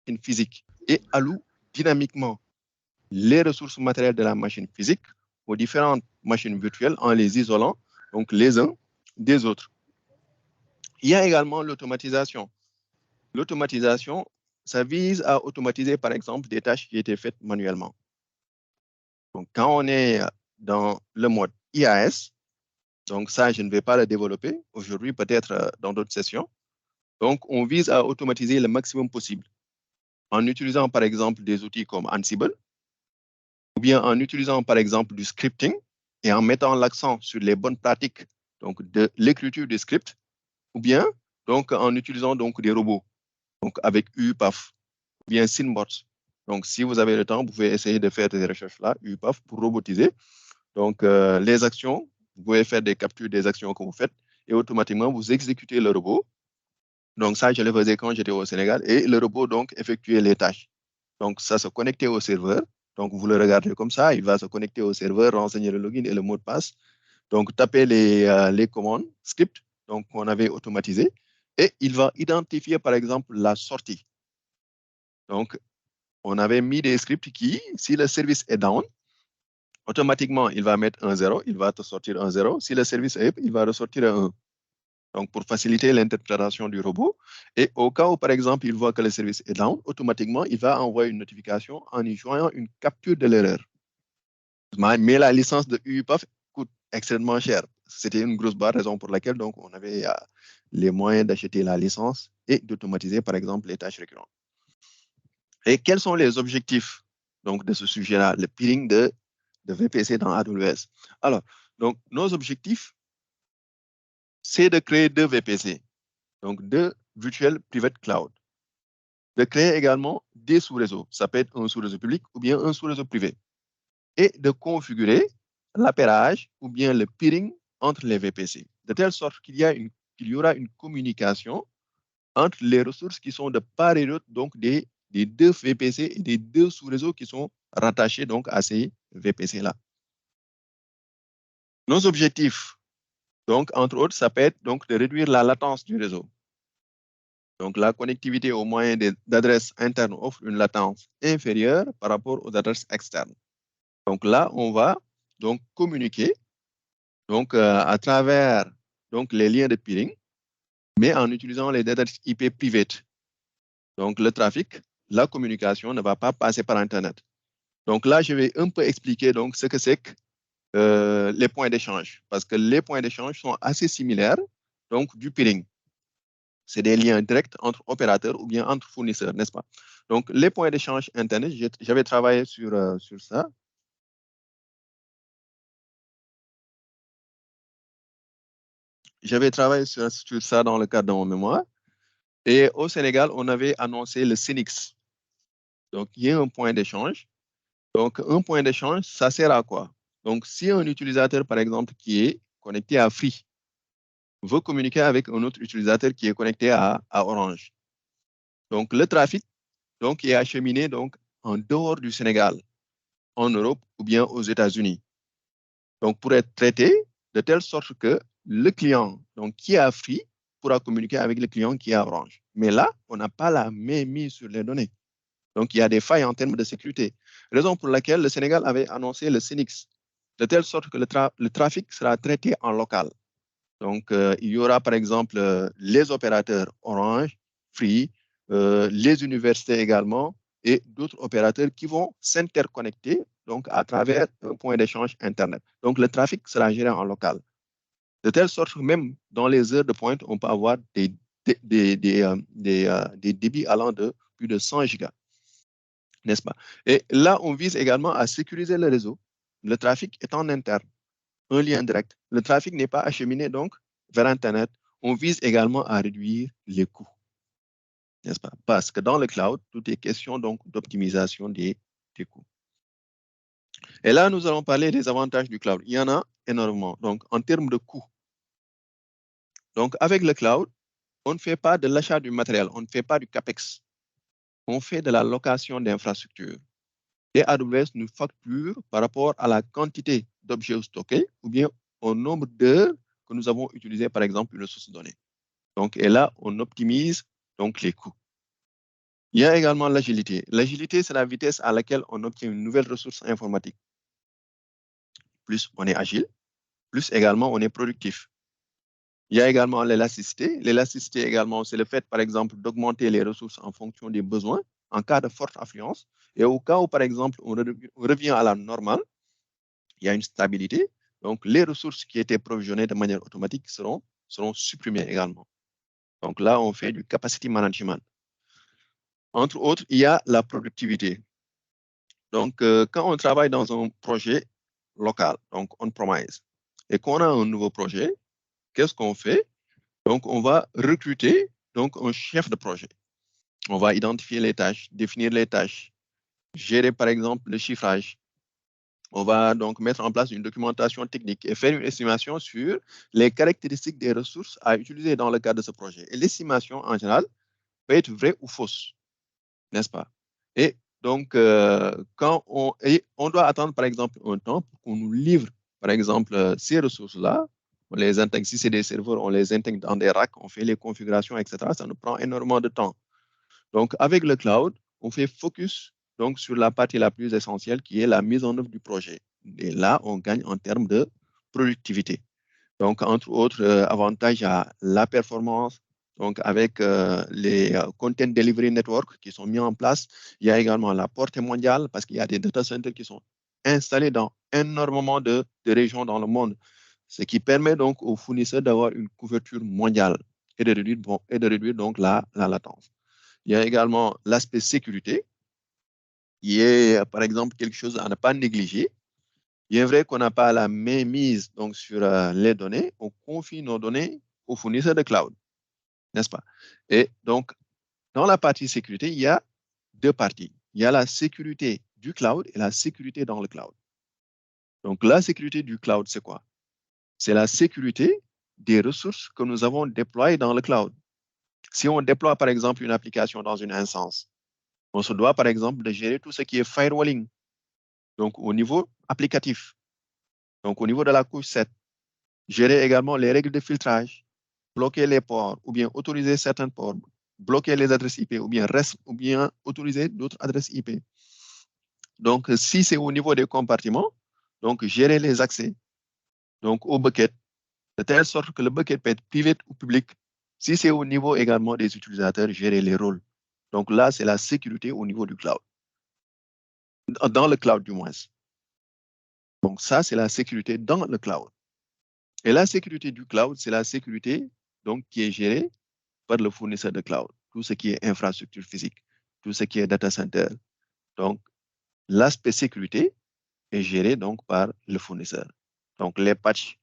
machine physique et alloue dynamiquement les ressources matérielles de la machine physique aux différentes machines virtuelles en les isolant, donc les uns des autres. Il y a également l'automatisation. L'automatisation, ça vise à automatiser, par exemple, des tâches qui étaient faites manuellement. Donc, quand on est dans le mode IAS, donc ça, je ne vais pas le développer aujourd'hui, peut-être dans d'autres sessions. Donc, on vise à automatiser le maximum possible en utilisant, par exemple, des outils comme Ansible, ou bien en utilisant, par exemple, du scripting et en mettant l'accent sur les bonnes pratiques donc, de l'écriture des scripts, ou bien donc, en utilisant donc, des robots, donc avec UPAF, ou bien Synbots. Donc, si vous avez le temps, vous pouvez essayer de faire des recherches-là, UPAF, pour robotiser. Donc, les actions, vous pouvez faire des captures des actions que vous faites et automatiquement, vous exécutez le robot. Donc, ça, je le faisais quand j'étais au Sénégal et le robot, donc, effectuait les tâches. Donc, ça se connectait au serveur. Donc, vous le regardez comme ça, il va se connecter au serveur, renseigner le login et le mot de passe. Donc, taper les commandes, script, donc, on avait automatisé et il va identifier, par exemple, la sortie. Donc, on avait mis des scripts qui, si le service est down, automatiquement, il va mettre un 0, il va te sortir un 0. Si le service est up, il va ressortir un 1. Donc, pour faciliter l'interprétation du robot. Et au cas où, par exemple, il voit que le service est down, automatiquement, il va envoyer une notification en y joignant une capture de l'erreur. Mais la licence de UPAF coûte extrêmement cher. C'était une grosse barre, raison pour laquelle donc, on avait les moyens d'acheter la licence et d'automatiser, par exemple, les tâches récurrentes. Et quels sont les objectifs donc, de ce sujet-là, le peering de VPC dans AWS? Alors, donc, nos objectifs, c'est de créer 2 VPC, donc 2 Virtual Private Cloud. De créer également des sous-réseaux. Ça peut être un sous-réseau public ou bien un sous-réseau privé. Et de configurer l'appairage ou bien le peering entre les VPC, de telle sorte qu'il y aura une communication entre les ressources qui sont de part et d'autre, donc des 2 VPC et des 2 sous-réseaux qui sont rattachés donc à ces VPC-là. Nos objectifs, donc, entre autres, ça peut être donc de réduire la latence du réseau. Donc, la connectivité au moyen d'adresses internes offre une latence inférieure par rapport aux adresses externes. Donc là, on va donc communiquer donc, à travers donc, les liens de peering, mais en utilisant les adresses IP private. Donc, le trafic, la communication ne va pas passer par Internet. Donc là, je vais un peu expliquer donc, ce que c'est que les points d'échange, parce que les points d'échange sont assez similaires donc, du peering. C'est des liens directs entre opérateurs ou bien entre fournisseurs, n'est-ce pas? Donc, les points d'échange Internet, j'avais travaillé sur ça. J'avais travaillé sur ça dans le cadre de mon mémoire. Et au Sénégal, on avait annoncé le Synix. Donc, il y a un point d'échange. Donc, un point d'échange, ça sert à quoi? Donc, si un utilisateur, par exemple, qui est connecté à Free, veut communiquer avec un autre utilisateur qui est connecté à Orange. Donc, le trafic donc, est acheminé donc, en dehors du Sénégal, en Europe ou bien aux États-Unis. Donc, pour être traité de telle sorte que le client donc, qui a Free pourra communiquer avec le client qui a Orange. Mais là, on n'a pas la main mise sur les données. Donc, il y a des failles en termes de sécurité. Raison pour laquelle le Sénégal avait annoncé le Synix, de telle sorte que le trafic sera traité en local. Donc, il y aura par exemple les opérateurs Orange, Free, les universités également et d'autres opérateurs qui vont s'interconnecter donc, à travers un point d'échange Internet. Donc, le trafic sera géré en local. De telle sorte que même dans les heures de pointe, on peut avoir des débits allant de plus de 100 gigas. N'est-ce pas? Et là, on vise également à sécuriser le réseau. Le trafic est en interne, un lien direct. Le trafic n'est pas acheminé donc vers Internet. On vise également à réduire les coûts. N'est-ce pas? Parce que dans le cloud, tout est question donc d'optimisation des coûts. Et là, nous allons parler des avantages du cloud. Il y en a énormément. Donc, en termes de coûts. Donc, avec le cloud, on ne fait pas de l'achat du matériel, on ne fait pas du CAPEX. On fait de la location d'infrastructures. Et AWS nous facture par rapport à la quantité d'objets stockés ou bien au nombre d'heures que nous avons utilisé, par exemple, une source de données. Donc, et là, on optimise donc les coûts. Il y a également l'agilité. L'agilité, c'est la vitesse à laquelle on obtient une nouvelle ressource informatique. Plus on est agile, plus également on est productif. Il y a également l'élasticité. L'élasticité également, c'est le fait, par exemple, d'augmenter les ressources en fonction des besoins en cas de forte affluence. Et au cas où, par exemple, on revient à la normale, il y a une stabilité. Donc, les ressources qui étaient provisionnées de manière automatique seront supprimées également. Donc là, on fait du capacity management. Entre autres, il y a la productivité. Donc, quand on travaille dans un projet local, donc on-premise, et qu'on a un nouveau projet, qu'est-ce qu'on fait? Donc, on va recruter donc, un chef de projet. On va identifier les tâches, définir les tâches, gérer par exemple le chiffrage. On va donc mettre en place une documentation technique et faire une estimation sur les caractéristiques des ressources à utiliser dans le cadre de ce projet. Et l'estimation, en général, peut être vraie ou fausse, n'est-ce pas? Et donc, quand on doit attendre, par exemple, un temps pour qu'on nous livre, par exemple, ces ressources-là, on les intègre, si c'est des serveurs, on les intègre dans des racks, on fait les configurations, etc. Ça nous prend énormément de temps. Donc, avec le cloud, on fait focus donc, sur la partie la plus essentielle qui est la mise en œuvre du projet. Et là, on gagne en termes de productivité. Donc, entre autres avantages, il y a la performance. Donc, avec les Content Delivery Network qui sont mis en place, il y a également la portée mondiale parce qu'il y a des data centers qui sont installés dans énormément de régions dans le monde, ce qui permet donc aux fournisseurs d'avoir une couverture mondiale et de réduire donc la latence. Il y a également l'aspect sécurité, qui est, par exemple, quelque chose à ne pas négliger. Il est vrai qu'on n'a pas la mainmise donc, sur les données. On confie nos données aux fournisseurs de cloud, n'est-ce pas? Et donc, dans la partie sécurité, il y a deux parties. Il y a la sécurité du cloud et la sécurité dans le cloud. Donc, la sécurité du cloud, c'est quoi? C'est la sécurité des ressources que nous avons déployées dans le cloud. Si on déploie, par exemple, une application dans une instance, on se doit, par exemple, de gérer tout ce qui est firewalling, donc au niveau applicatif, donc au niveau de la couche 7, gérer également les règles de filtrage, bloquer les ports ou bien autoriser certains ports, bloquer les adresses IP ou bien autoriser d'autres adresses IP. Donc, si c'est au niveau des compartiments, donc gérer les accès donc au bucket, de telle sorte que le bucket peut être privé ou public. Si c'est au niveau également des utilisateurs, gérer les rôles. Donc là, c'est la sécurité au niveau du cloud, dans le cloud du moins. Donc ça, c'est la sécurité dans le cloud. Et la sécurité du cloud, c'est la sécurité donc, qui est gérée par le fournisseur de cloud. Tout ce qui est infrastructure physique, tout ce qui est data center. Donc, l'aspect sécurité est géré donc par le fournisseur. Donc, les patchs,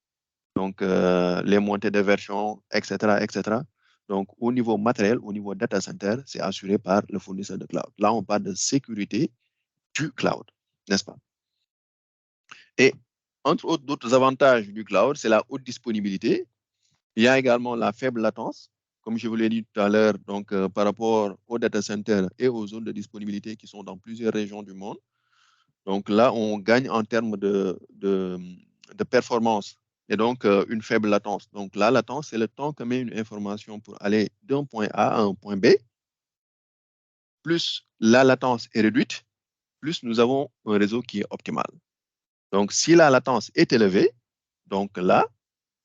donc les montées de version, etc., etc. Donc, au niveau matériel, au niveau data center, c'est assuré par le fournisseur de cloud. Là, on parle de sécurité du cloud, n'est-ce pas? Et entre autres, d'autres avantages du cloud, c'est la haute disponibilité. Il y a également la faible latence, comme je vous l'ai dit tout à l'heure, donc par rapport aux data centers et aux zones de disponibilité qui sont dans plusieurs régions du monde. Donc là, on gagne en termes de performance et donc une faible latence. Donc la latence, c'est le temps que met une information pour aller d'un point A à un point B. Plus la latence est réduite, plus nous avons un réseau qui est optimal. Donc si la latence est élevée, donc là,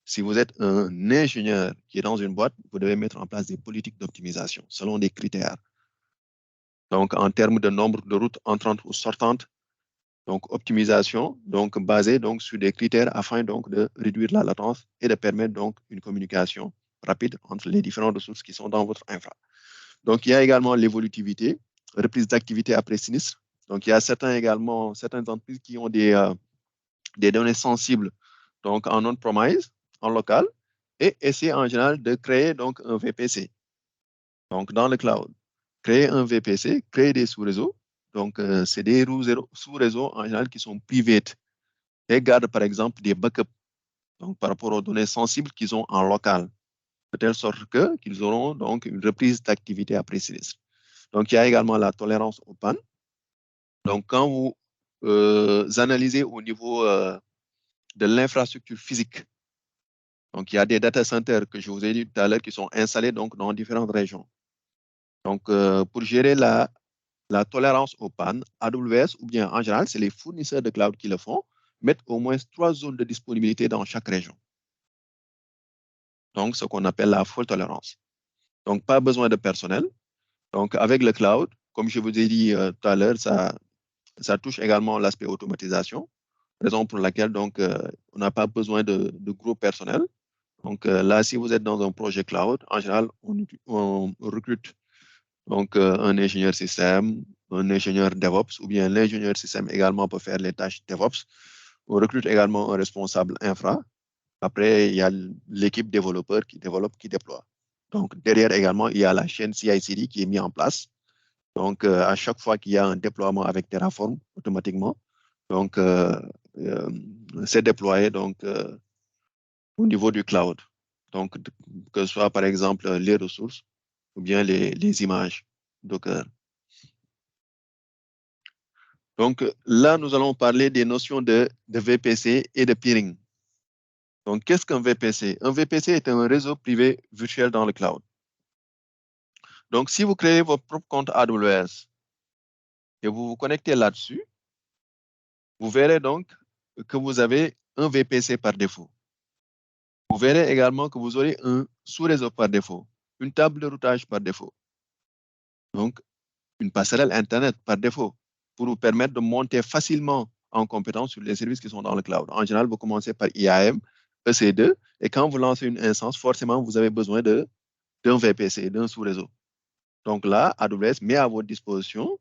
si vous êtes un ingénieur qui est dans une boîte, vous devez mettre en place des politiques d'optimisation selon des critères. Donc, en termes de nombre de routes entrantes ou sortantes, donc optimisation, donc basée donc sur des critères afin donc de réduire la latence et de permettre donc une communication rapide entre les différentes ressources qui sont dans votre infra. Donc, il y a également l'évolutivité, reprise d'activité après sinistre. Donc, il y a certaines entreprises qui ont des données sensibles donc en on-premise, en local, et essayer en général de créer donc un VPC, donc dans le cloud. Créer un VPC, créer des sous-réseaux. Donc, c'est des sous-réseaux en général qui sont privés et gardent par exemple des backups donc, par rapport aux données sensibles qu'ils ont en local, de telle sorte qu'ils auront donc une reprise d'activité après sinistre. Donc, il y a également la tolérance aux pannes. Donc, quand vous analysez au niveau de l'infrastructure physique, donc il y a des data centers que je vous ai dit tout à l'heure qui sont installés donc dans différentes régions. Donc, pour gérer la tolérance aux pannes, AWS ou bien en général, c'est les fournisseurs de cloud qui le font, mettent au moins 3 zones de disponibilité dans chaque région. Donc, ce qu'on appelle la fault tolérance. Donc, pas besoin de personnel. Donc, avec le cloud, comme je vous ai dit tout à l'heure, ça touche également l'aspect automatisation, raison pour laquelle donc, on n'a pas besoin de gros personnel. Donc là, si vous êtes dans un projet cloud, en général, on recrute donc, un ingénieur système, un ingénieur DevOps, ou bien l'ingénieur système également peut faire les tâches DevOps. On recrute également un responsable infra. Après, il y a l'équipe développeur qui développe, qui déploie. Donc, derrière également, il y a la chaîne CI/CD qui est mise en place. Donc, à chaque fois qu'il y a un déploiement avec Terraform, automatiquement, donc, c'est déployé donc, au niveau du cloud. Donc, que ce soit par exemple les ressources ou bien les images Docker. Donc, là, nous allons parler des notions de VPC et de peering. Donc, qu'est-ce qu'un VPC? Un VPC est un réseau privé virtuel dans le cloud. Donc, si vous créez votre propre compte AWS et vous vous connectez là-dessus, vous verrez donc que vous avez un VPC par défaut. Vous verrez également que vous aurez un sous-réseau par défaut, une table de routage par défaut. Donc, une passerelle Internet par défaut pour vous permettre de monter facilement en compétence sur les services qui sont dans le cloud. En général, vous commencez par IAM, EC2, et quand vous lancez une instance, forcément, vous avez besoin d'un VPC, d'un sous-réseau. Donc là, AWS met à votre disposition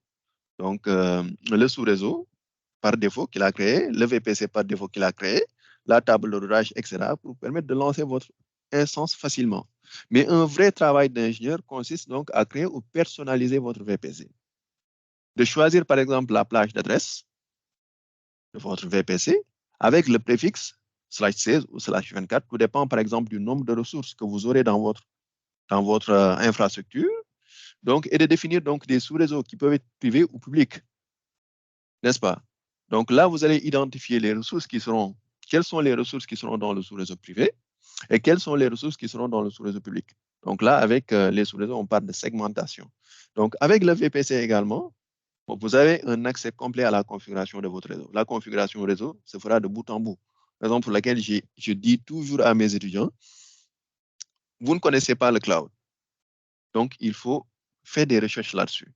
donc, le sous-réseau par défaut qu'il a créé, le VPC par défaut qu'il a créé, la table de routage, etc., pour vous permettre de lancer votre instance facilement. Mais un vrai travail d'ingénieur consiste donc à créer ou personnaliser votre VPC. De choisir, par exemple, la plage d'adresse de votre VPC avec le préfixe /16 ou /24, tout dépend, par exemple, du nombre de ressources que vous aurez dans votre infrastructure. Donc, et de définir donc des sous-réseaux qui peuvent être privés ou publics, n'est-ce pas? Donc là, vous allez identifier les ressources quelles sont les ressources qui seront dans le sous-réseau privé et quelles sont les ressources qui seront dans le sous-réseau public. Donc là, avec les sous-réseaux, on parle de segmentation. Donc, avec le VPC également, vous avez un accès complet à la configuration de votre réseau. La configuration réseau se fera de bout en bout. Raison pour laquelle je dis toujours à mes étudiants, vous ne connaissez pas le cloud. Donc, il faut faire des recherches là-dessus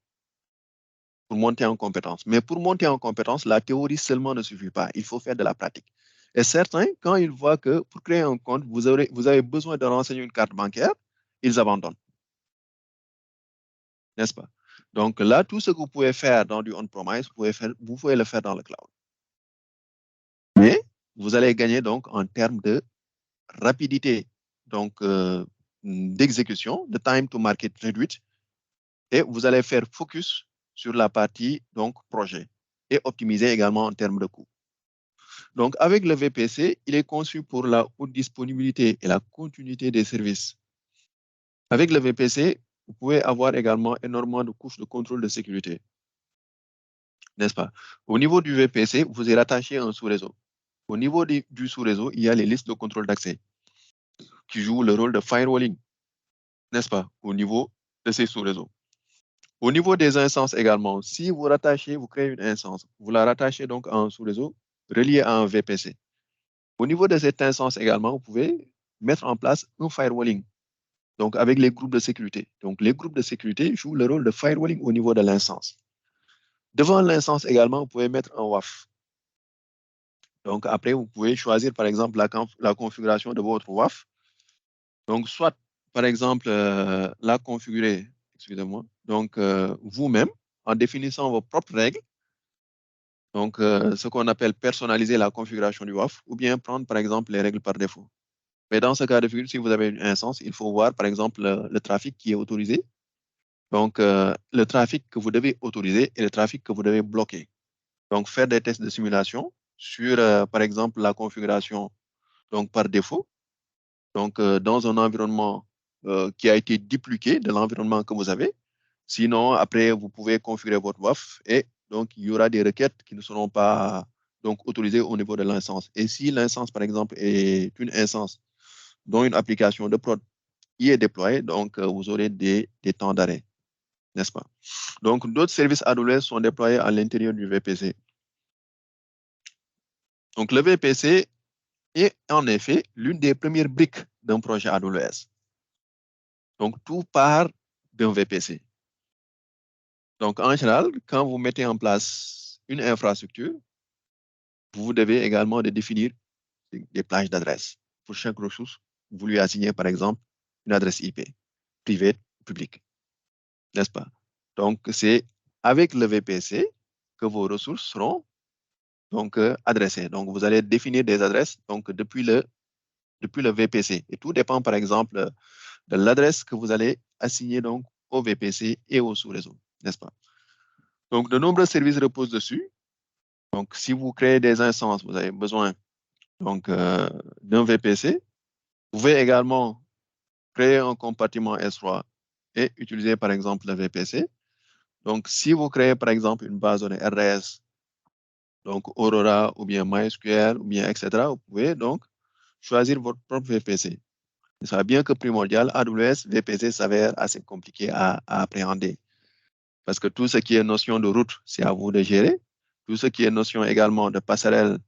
pour monter en compétence. Mais pour monter en compétence, la théorie seulement ne suffit pas. Il faut faire de la pratique. Et certains, quand ils voient que pour créer un compte, vous avez besoin de renseigner une carte bancaire, ils abandonnent. N'est-ce pas? Donc là, tout ce que vous pouvez faire dans du on-premise, vous pouvez le faire dans le cloud. Mais vous allez gagner donc en termes de rapidité donc d'exécution, de time to market réduite, et vous allez faire focus sur la partie donc projet et optimiser également en termes de coût. Donc avec le VPC, il est conçu pour la haute disponibilité et la continuité des services. Avec le VPC, vous pouvez avoir également énormément de couches de contrôle de sécurité, n'est-ce pas? Au niveau du VPC, vous êtes rattaché à un sous-réseau. Au niveau du sous-réseau, il y a les listes de contrôle d'accès qui jouent le rôle de firewalling, n'est-ce pas, au niveau de ces sous-réseaux. Au niveau des instances également, si vous créez une instance, vous la rattachez donc à un sous-réseau relié à un VPC. Au niveau de cette instance également, vous pouvez mettre en place un firewalling, donc avec les groupes de sécurité. Donc les groupes de sécurité jouent le rôle de firewalling au niveau de l'instance. Devant l'instance également, vous pouvez mettre un WAF. Donc après, vous pouvez choisir par exemple la configuration de votre WAF. Donc soit par exemple la configurer, excusez-moi, donc vous-même en définissant vos propres règles. Donc ce qu'on appelle personnaliser la configuration du WAF ou bien prendre par exemple les règles par défaut. Mais dans ce cas de figure, si vous avez une instance, il faut voir par exemple le trafic qui est autorisé. Donc le trafic que vous devez autoriser et le trafic que vous devez bloquer. Donc faire des tests de simulation sur par exemple la configuration donc par défaut. Donc dans un environnement qui a été dupliqué de l'environnement que vous avez. Sinon, après, vous pouvez configurer votre WAF et donc il y aura des requêtes qui ne seront pas donc autorisées au niveau de l'instance. Et si l'instance, par exemple, est une instance dont une application de prod y est déployée, donc vous aurez des temps d'arrêt. n'est-ce pas? Donc, d'autres services AWS sont déployés à l'intérieur du VPC. Donc, le VPC est en effet l'une des premières briques d'un projet AWS. Donc, tout part d'un VPC. Donc, en général, quand vous mettez en place une infrastructure, vous devez également définir des plages d'adresse. Pour chaque ressource, vous lui assignez, par exemple, une adresse IP, privée, publique, n'est-ce pas? Donc, c'est avec le VPC que vos ressources seront donc, adressées. Donc, vous allez définir des adresses donc, depuis le VPC. Et tout dépend, par exemple, de l'adresse que vous allez assigner donc, au VPC et au sous-réseau, n'est-ce pas? Donc, de nombreux services reposent dessus. Donc, si vous créez des instances, vous avez besoin donc, d'un VPC. Vous pouvez également créer un compartiment S3 et utiliser, par exemple, le VPC. Donc, si vous créez, par exemple, une base de données RDS, donc Aurora ou bien MySQL ou bien etc., vous pouvez donc choisir votre propre VPC. Ça bien que primordial, AWS, VPC s'avère assez compliqué à appréhender. Parce que tout ce qui est notion de route, c'est à vous de gérer. Tout ce qui est notion également de passerelle,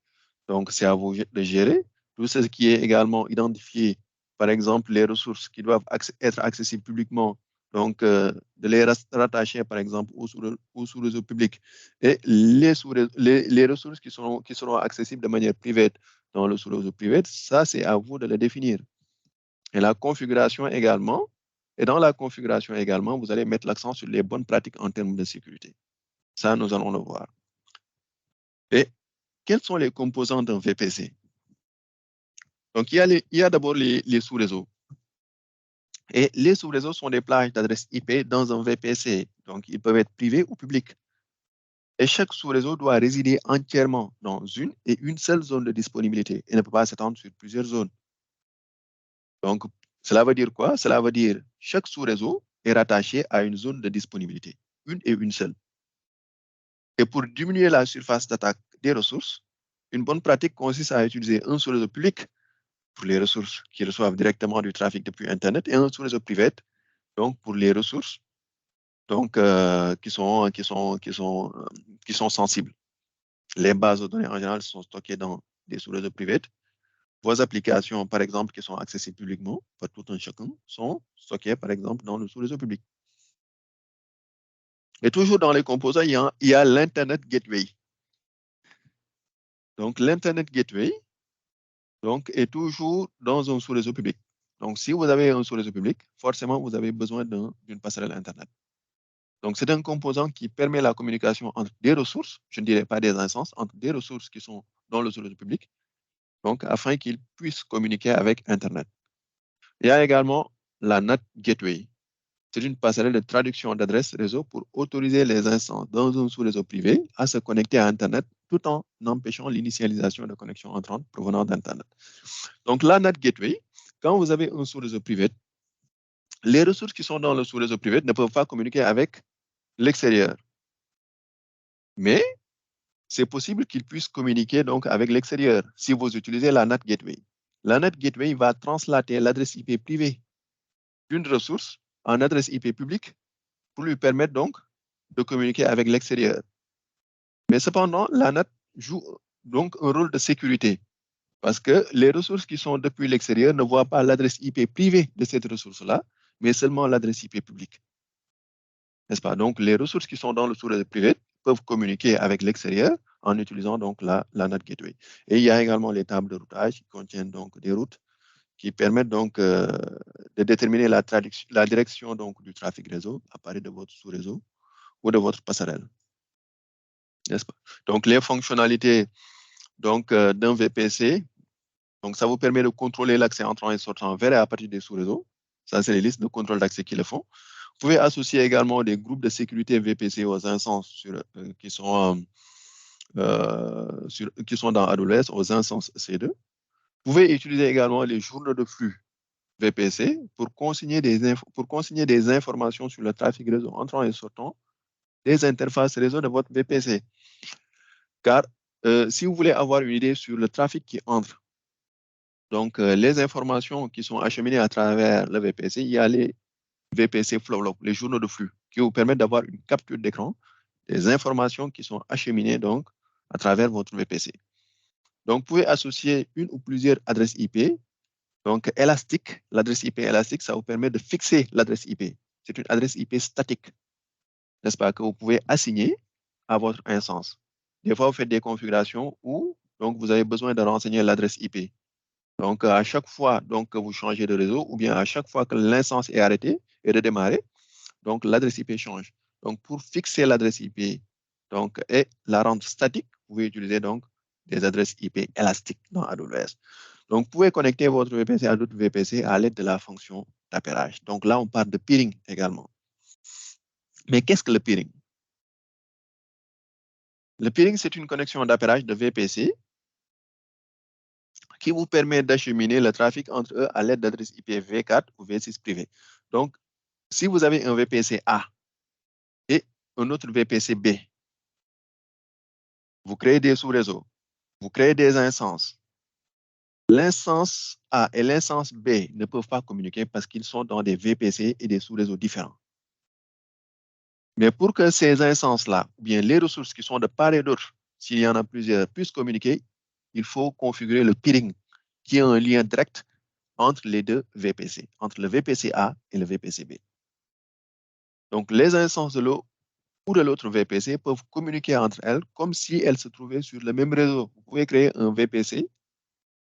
donc c'est à vous de gérer. Tout ce qui est également identifié, par exemple, les ressources qui doivent être accessibles publiquement, donc de les rattacher, par exemple, au sous-réseau public. Et les ressources qui seront accessibles de manière privée dans le sous-réseau privé, ça, c'est à vous de le définir. Et la configuration également, et dans la configuration également, vous allez mettre l'accent sur les bonnes pratiques en termes de sécurité. Ça, nous allons le voir. Et quels sont les composants d'un VPC? Donc, il y a d'abord les sous-réseaux. Et les sous-réseaux sont des plages d'adresse IP dans un VPC. Donc, ils peuvent être privés ou publics. Et chaque sous-réseau doit résider entièrement dans une et une seule zone de disponibilité et ne peut pas s'étendre sur plusieurs zones. Donc, cela veut dire quoi? Cela veut dire chaque sous-réseau est rattaché à une zone de disponibilité, une et une seule. Et pour diminuer la surface d'attaque des ressources, une bonne pratique consiste à utiliser un sous-réseau public pour les ressources qui reçoivent directement du trafic depuis Internet et un sous-réseau privé donc pour les ressources donc, qui sont sensibles. Les bases de données en général sont stockées dans des sous-réseaux privés. Vos applications, par exemple, qui sont accessibles publiquement par tout un chacun, sont stockées, par exemple, dans le sous-réseau public. Et toujours dans les composants, il y a l'Internet Gateway. Donc, l'Internet Gateway donc, est toujours dans un sous-réseau public. Donc, si vous avez un sous-réseau public, forcément, vous avez besoin d'une passerelle Internet. Donc, c'est un composant qui permet la communication entre des ressources, je ne dirais pas des instances, entre des ressources qui sont dans le sous-réseau public, donc afin qu'ils puissent communiquer avec Internet. Il y a également la NAT Gateway. C'est une passerelle de traduction d'adresse réseau pour autoriser les instances dans un sous-réseau privé à se connecter à Internet tout en empêchant l'initialisation de connexions entrantes provenant d'Internet. Donc, la NAT Gateway, quand vous avez un sous-réseau privé, les ressources qui sont dans le sous-réseau privé ne peuvent pas communiquer avec l'extérieur. Mais c'est possible qu'ils puissent communiquer donc avec l'extérieur si vous utilisez la NAT Gateway. La NAT Gateway va translater l'adresse IP privée d'une ressource en adresse IP publique pour lui permettre donc de communiquer avec l'extérieur. Mais cependant, la NAT joue donc un rôle de sécurité parce que les ressources qui sont depuis l'extérieur ne voient pas l'adresse IP privée de cette ressource-là, mais seulement l'adresse IP publique. N'est-ce pas? Donc, les ressources qui sont dans le sous-réseau privé peuvent communiquer avec l'extérieur en utilisant donc la NAT Gateway. Et il y a également les tables de routage qui contiennent donc des routes qui permettent donc de déterminer la direction donc du trafic réseau à partir de votre sous-réseau ou de votre passerelle. N'est-ce pas? Donc, les fonctionnalités donc, d'un VPC, donc ça vous permet de contrôler l'accès entrant et sortant vers et à partir des sous-réseaux. Ça, c'est les listes de contrôle d'accès qui le font. Vous pouvez associer également des groupes de sécurité VPC aux instances qui sont dans AWS, aux instances C2. Vous pouvez utiliser également les journaux de flux VPC pour consigner des informations sur le trafic réseau entrant et sortant des interfaces réseau de votre VPC. Car si vous voulez avoir une idée sur le trafic qui entre, donc les informations qui sont acheminées à travers le VPC, il y a les VPC flow log, les journaux de flux qui vous permettent d'avoir une capture d'écran des informations qui sont acheminées donc à travers votre VPC. Donc, vous pouvez associer une ou plusieurs adresses IP. Donc, élastique, l'adresse IP élastique, ça vous permet de fixer l'adresse IP. C'est une adresse IP statique, n'est-ce pas, que vous pouvez assigner à votre instance. Des fois, vous faites des configurations où donc, vous avez besoin de renseigner l'adresse IP. Donc, à chaque fois donc, que vous changez de réseau ou bien à chaque fois que l'instance est arrêtée et redémarrée, donc l'adresse IP change. Donc, pour fixer l'adresse IP donc, et la rendre statique, vous pouvez utiliser donc des adresses IP élastiques dans AWS. Donc, vous pouvez connecter votre VPC à d'autres VPC à l'aide de la fonction d'appairage. Donc là, on parle de peering également. Mais qu'est-ce que le peering? Le peering, c'est une connexion d'appairage de VPC qui vous permet d'acheminer le trafic entre eux à l'aide d'adresses IP V4 ou V6 privées. Donc, si vous avez un VPC A et un autre VPC B, vous créez des sous-réseaux, vous créez des instances. L'instance A et l'instance B ne peuvent pas communiquer parce qu'ils sont dans des VPC et des sous-réseaux différents. Mais pour que ces instances-là, ou bien les ressources qui sont de part et d'autre, s'il y en a plusieurs, puissent communiquer, il faut configurer le peering, qui est un lien direct entre les deux VPC, entre le VPC A et le VPC B. Donc, les instances de l'eau ou de l'autre VPC peuvent communiquer entre elles comme si elles se trouvaient sur le même réseau. Vous pouvez créer un VPC,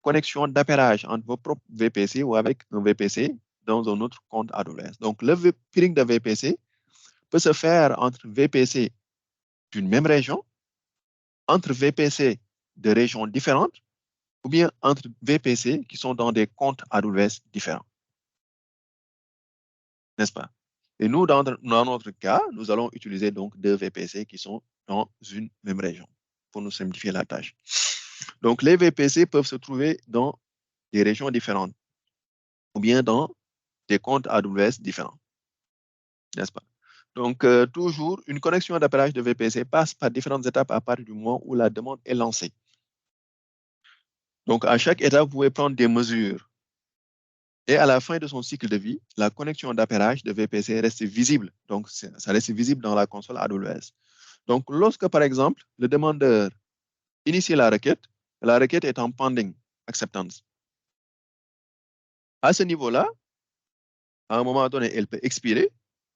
connexion d'appairage entre vos propres VPC ou avec un VPC dans un autre compte AWS. Donc, le peering de VPC peut se faire entre VPC d'une même région, entre VPC de régions différentes, ou bien entre VPC qui sont dans des comptes AWS différents. N'est-ce pas? Et nous, dans notre cas, nous allons utiliser donc deux VPC qui sont dans une même région pour nous simplifier la tâche. Donc, les VPC peuvent se trouver dans des régions différentes ou bien dans des comptes AWS différents. N'est-ce pas? Donc, toujours, une connexion d'appairage de VPC passe par différentes étapes à partir du moment où la demande est lancée. Donc, à chaque étape, vous pouvez prendre des mesures. Et à la fin de son cycle de vie, la connexion d'appairage de VPC reste visible. Donc, ça reste visible dans la console AWS. Donc, lorsque, par exemple, le demandeur initie la requête est en pending acceptance. À ce niveau-là, à un moment donné, elle peut expirer,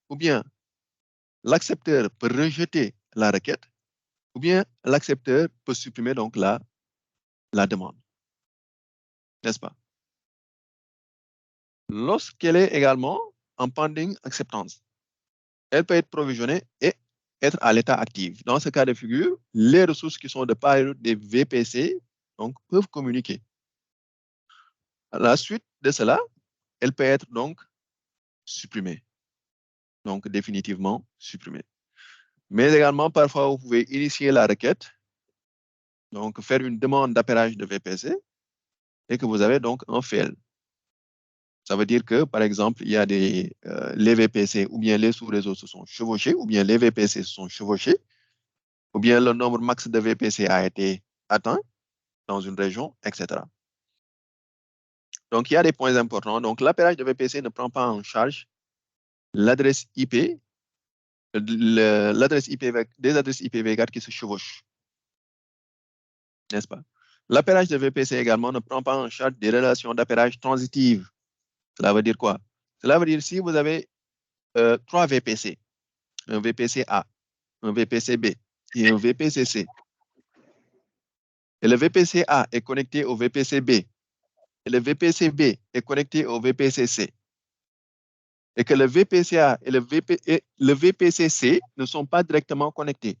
ou bien l'accepteur peut rejeter la requête, ou bien l'accepteur peut supprimer donc la demande. N'est-ce pas? Lorsqu'elle est également en pending acceptance, elle peut être provisionnée et être à l'état actif. Dans ce cas de figure, les ressources qui sont de part et d'autre des VPC donc, peuvent communiquer. À la suite de cela, elle peut être donc supprimée. Donc, définitivement supprimée. Mais également, parfois, vous pouvez initier la requête, donc faire une demande d'appairage de VPC et que vous avez donc un fail. Ça veut dire que, par exemple, il y a les VPC ou bien les sous-réseaux se sont chevauchés ou bien les VPC se sont chevauchés ou bien le nombre max de VPC a été atteint dans une région, etc. Donc, il y a des points importants. Donc, l'appairage de VPC ne prend pas en charge l'adresse IP, l'adresse IP, des adresses IPv4 qui se chevauchent. N'est-ce pas? L'appairage de VPC également ne prend pas en charge des relations d'appairage transitives. Cela veut dire quoi? Cela veut dire si vous avez 3 VPC, un VPC A, un VPC B et un VPC C, et le VPC A est connecté au VPC B, et le VPC B est connecté au VPC C, et que le VPC A et le VPC C ne sont pas directement connectés.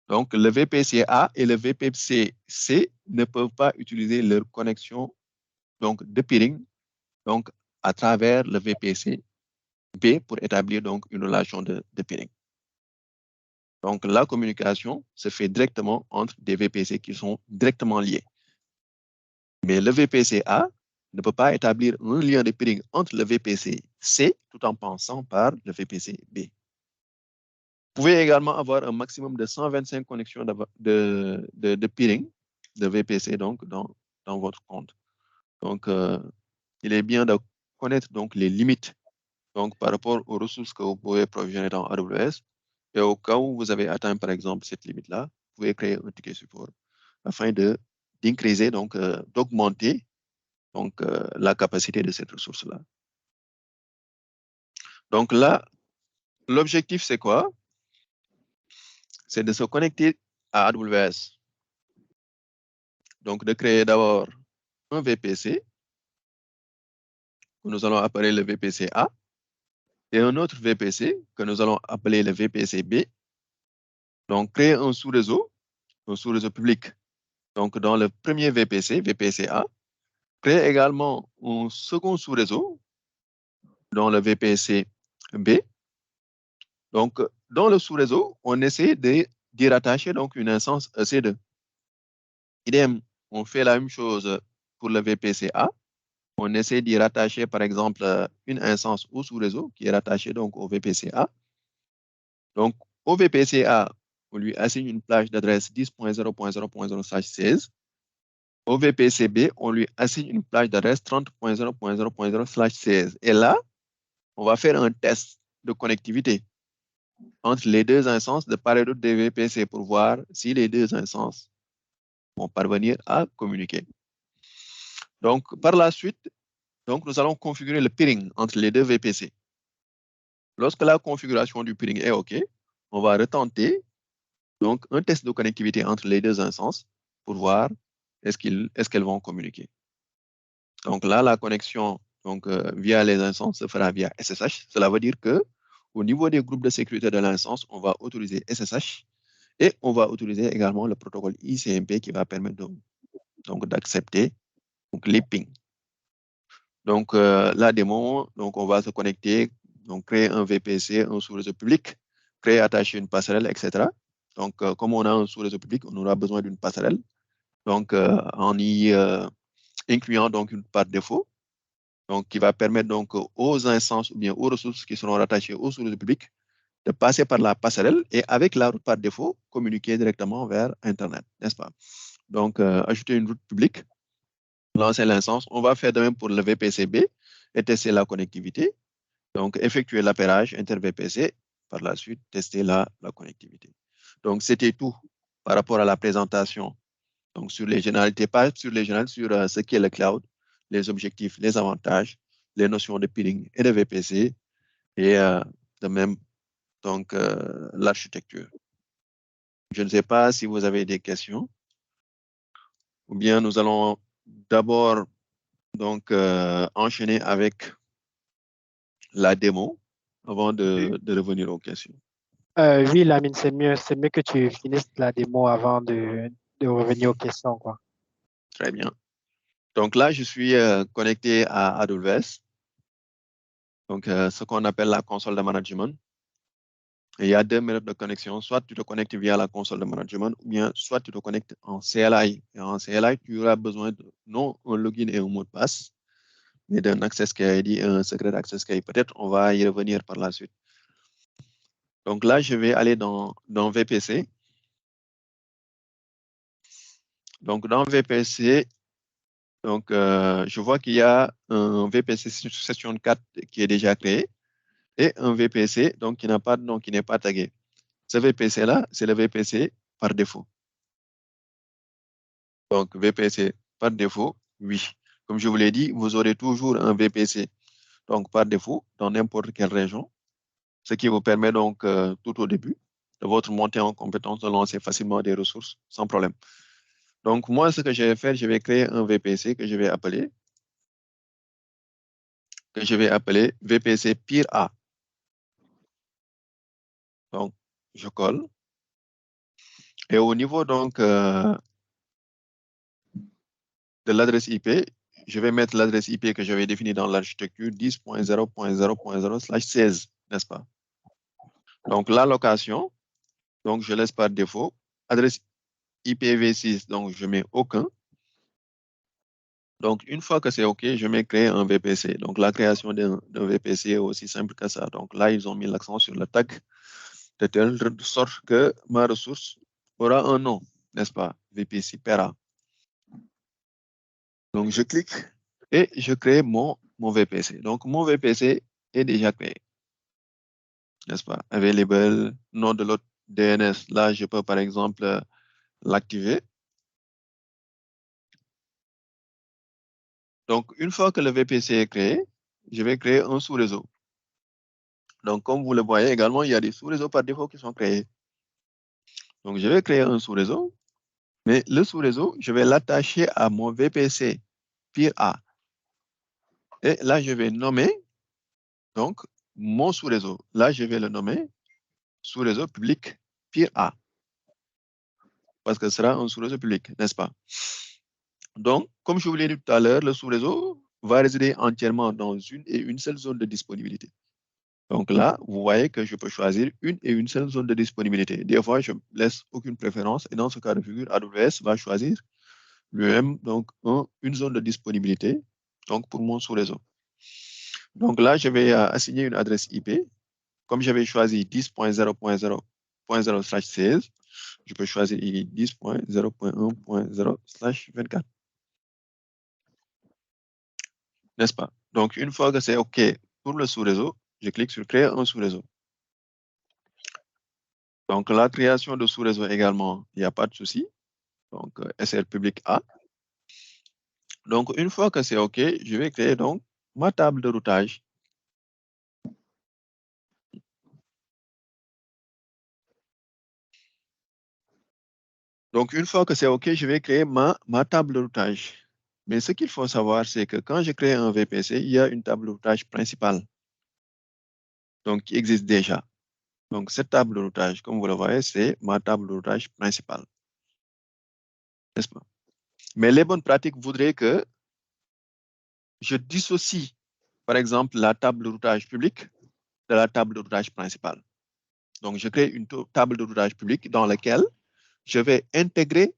Donc, le VPC A et le VPC C ne peuvent pas utiliser leur connexion donc, de peering donc, à travers le VPC B pour établir donc, une relation de peering. Donc, la communication se fait directement entre des VPC qui sont directement liés. Mais le VPC A ne peut pas établir un lien de peering entre le VPC C tout en passant par le VPC B. Vous pouvez également avoir un maximum de 125 connexions de peering de VPC donc, dans votre compte. Donc, il est bien de connaître donc, les limites donc par rapport aux ressources que vous pouvez provisionner dans AWS. Et au cas où vous avez atteint, par exemple, cette limite-là, vous pouvez créer un ticket support afin d'increaser, donc d'augmenter donc la capacité de cette ressource-là. Donc là, l'objectif, c'est quoi? C'est de se connecter à AWS. Donc de créer d'abord un VPC que nous allons appeler le VPC A et un autre VPC que nous allons appeler le VPC B. Donc créer un sous-réseau public. Donc dans le premier VPC, VPC A, créer également un second sous-réseau dans le VPC B. Donc, dans le sous-réseau, on essaie d'y rattacher donc une instance EC2. Idem, on fait la même chose pour le VPC A. On essaie d'y rattacher, par exemple, une instance au sous-réseau qui est rattachée donc au VPC A. Donc, au VPC A, on lui assigne une plage d'adresse 10.0.0.0/16. Au VPC B, on lui assigne une plage d'adresse 30.0.0.0/16. Et là, on va faire un test de connectivité entre les deux instances de part et d'autre des VPC pour voir si les deux instances vont parvenir à communiquer. Donc, par la suite, donc, nous allons configurer le peering entre les deux VPC. Lorsque la configuration du peering est OK, on va retenter donc, un test de connectivité entre les deux instances pour voir est-ce qu'elles vont communiquer. Donc là, la connexion donc, via les instances se fera via SSH. Cela veut dire que au niveau des groupes de sécurité de l'instance, on va autoriser SSH et on va autoriser également le protocole ICMP qui va permettre d'accepter les pings. Donc la démo, donc on va se connecter, donc créer un VPC, un sous-réseau public, créer, attacher une passerelle, etc. Donc comme on a un sous-réseau public, on aura besoin d'une passerelle. Donc en y incluant donc une par défaut, donc qui va permettre donc aux instances ou bien aux ressources qui seront rattachées au sous-réseau public de passer par la passerelle et avec la route par défaut, communiquer directement vers Internet, n'est-ce pas? Donc, ajouter une route publique, lancer l'instance. On va faire de même pour le VPC-B et tester la connectivité. Donc, effectuer l'appairage inter-VPC, par la suite, tester la connectivité. Donc, c'était tout par rapport à la présentation. Donc, sur les généralités, pas sur les généralités, sur ce qu'est le cloud, les objectifs, les avantages, les notions de peering et de VPC et de même donc l'architecture. Je ne sais pas si vous avez des questions ou bien nous allons d'abord donc enchaîner avec la démo avant de revenir aux questions. Oui, Lamine, c'est mieux que tu finisses la démo avant de revenir aux questions, quoi. Très bien. Donc là, je suis connecté à AWS, donc ce qu'on appelle la console de management. Et il y a deux méthodes de connexion. Soit tu te connectes via la console de management, ou bien soit tu te connectes en CLI. Et en CLI, tu auras besoin de non un login et un mot de passe, mais d'un access key ID, un secret access key. Peut-être on va y revenir par la suite. Donc là, je vais aller dans VPC. Donc dans VPC, donc, je vois qu'il y a un VPC session 4 qui est déjà créé et un VPC donc, qui n'a pas de nom, qui n'est pas tagué. Ce VPC-là, c'est le VPC par défaut. Donc, VPC par défaut, oui. Comme je vous l'ai dit, vous aurez toujours un VPC donc, par défaut dans n'importe quelle région, ce qui vous permet donc tout au début de votre montée en compétence de lancer facilement des ressources sans problème. Donc, moi, ce que je vais faire, je vais créer un VPC que je vais appeler VPC Peer A. Donc, je colle. Et au niveau donc de l'adresse IP, je vais mettre l'adresse IP que j'avais définie dans l'architecture 10.0.0.0/16, n'est-ce pas? Donc, la location, donc je laisse par défaut. Adresse IPv6, donc je mets aucun. Donc, une fois que c'est OK, je mets créer un VPC. Donc, la création d'un VPC est aussi simple que ça. Donc, là, ils ont mis l'accent sur le tag de telle sorte que ma ressource aura un nom, n'est-ce pas? VPC Pera. Donc, je clique et je crée mon VPC. Donc, mon VPC est déjà créé. N'est-ce pas? Available, nom de l'autre DNS. Là, je peux par exemple l'activer. Donc, une fois que le VPC est créé, je vais créer un sous-réseau. Donc, comme vous le voyez également, il y a des sous-réseaux par défaut qui sont créés. Donc, je vais créer un sous-réseau, mais le sous-réseau, je vais l'attacher à mon VPC peer A. Et là, je vais nommer donc mon sous-réseau. Là, je vais le nommer sous-réseau public peer A. Parce que ce sera un sous-réseau public, n'est-ce pas? Donc, comme je vous l'ai dit tout à l'heure, le sous-réseau va résider entièrement dans une et une seule zone de disponibilité. Donc là, vous voyez que je peux choisir une et une seule zone de disponibilité. Des fois, je ne laisse aucune préférence et dans ce cas de figure, AWS va choisir lui-même donc une zone de disponibilité donc pour mon sous-réseau. Donc là, je vais assigner une adresse IP. Comme j'avais choisi 10.0.0.0/16, je peux choisir 10.0.1.0/24. N'est-ce pas? Donc, une fois que c'est OK pour le sous-réseau, je clique sur créer un sous-réseau. Donc, la création de sous-réseau également, il n'y a pas de souci. Donc, SR public A. Donc, une fois que c'est OK, je vais créer donc ma table de routage. Donc, une fois que c'est OK, je vais créer ma table de routage. Mais ce qu'il faut savoir, c'est que quand je crée un VPC, il y a une table de routage principale, donc qui existe déjà. Donc, cette table de routage, comme vous le voyez, c'est ma table de routage principale. N'est-ce pas? Mais les bonnes pratiques voudraient que je dissocie, par exemple, la table de routage publique de la table de routage principale. Donc, je crée une table de routage publique dans laquelle je vais intégrer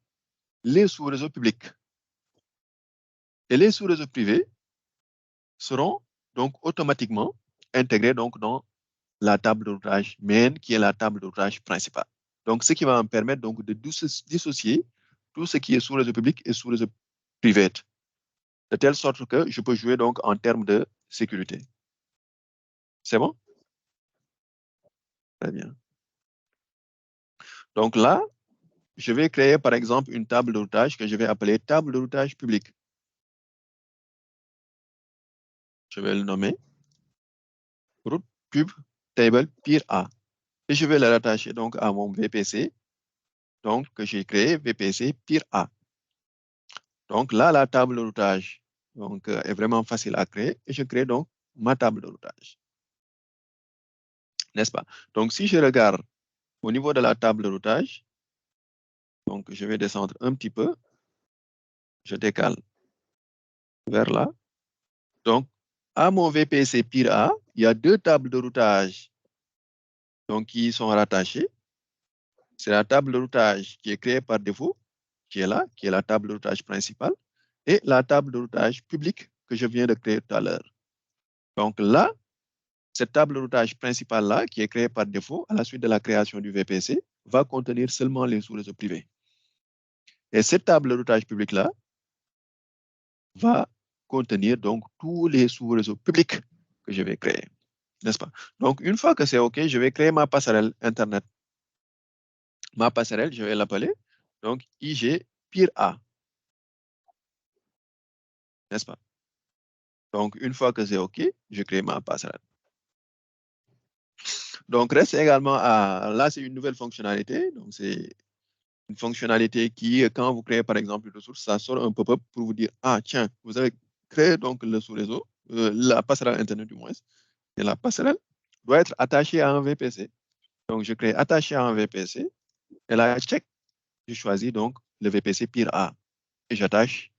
les sous-réseaux publics. Et les sous-réseaux privés seront donc automatiquement intégrés donc dans la table de routage main, qui est la table de routage principale. Donc, ce qui va me permettre donc de dissocier tout ce qui est sous-réseau public et sous-réseau privé, de telle sorte que je peux jouer donc en termes de sécurité. C'est bon? Très bien. Donc là, je vais créer par exemple une table de routage que je vais appeler table de routage public. Je vais le nommer route pub table peer A. Et je vais le rattacher donc à mon VPC, donc que j'ai créé VPC peer A. Donc là, la table de routage donc, est vraiment facile à créer et je crée donc ma table de routage. N'est-ce pas? Donc si je regarde au niveau de la table de routage, donc je vais descendre un petit peu, je décale vers là. Donc à mon VPC peer A, il y a deux tables de routage donc, qui sont rattachées. C'est la table de routage qui est créée par défaut, qui est là, qui est la table de routage principale, et la table de routage publique que je viens de créer tout à l'heure. Donc là, cette table de routage principale-là, qui est créée par défaut à la suite de la création du VPC, va contenir seulement les sous-réseaux privés. Et cette table de routage publique-là va contenir donc tous les sous-réseaux publics que je vais créer. N'est-ce pas? Donc, une fois que c'est OK, je vais créer ma passerelle Internet. Ma passerelle, je vais l'appeler donc IG peer A. N'est-ce pas? Donc, une fois que c'est OK, je crée ma passerelle. Donc, reste également là, c'est une nouvelle fonctionnalité. Donc, c'est une fonctionnalité qui, quand vous créez par exemple une ressource, ça sort un pop-up pour vous dire, ah tiens, vous avez créé donc le sous-réseau, la passerelle Internet du moins, et la passerelle doit être attachée à un VPC. Donc, je crée attaché à un VPC, et là, check, je choisis donc le VPC peer A, et j'attache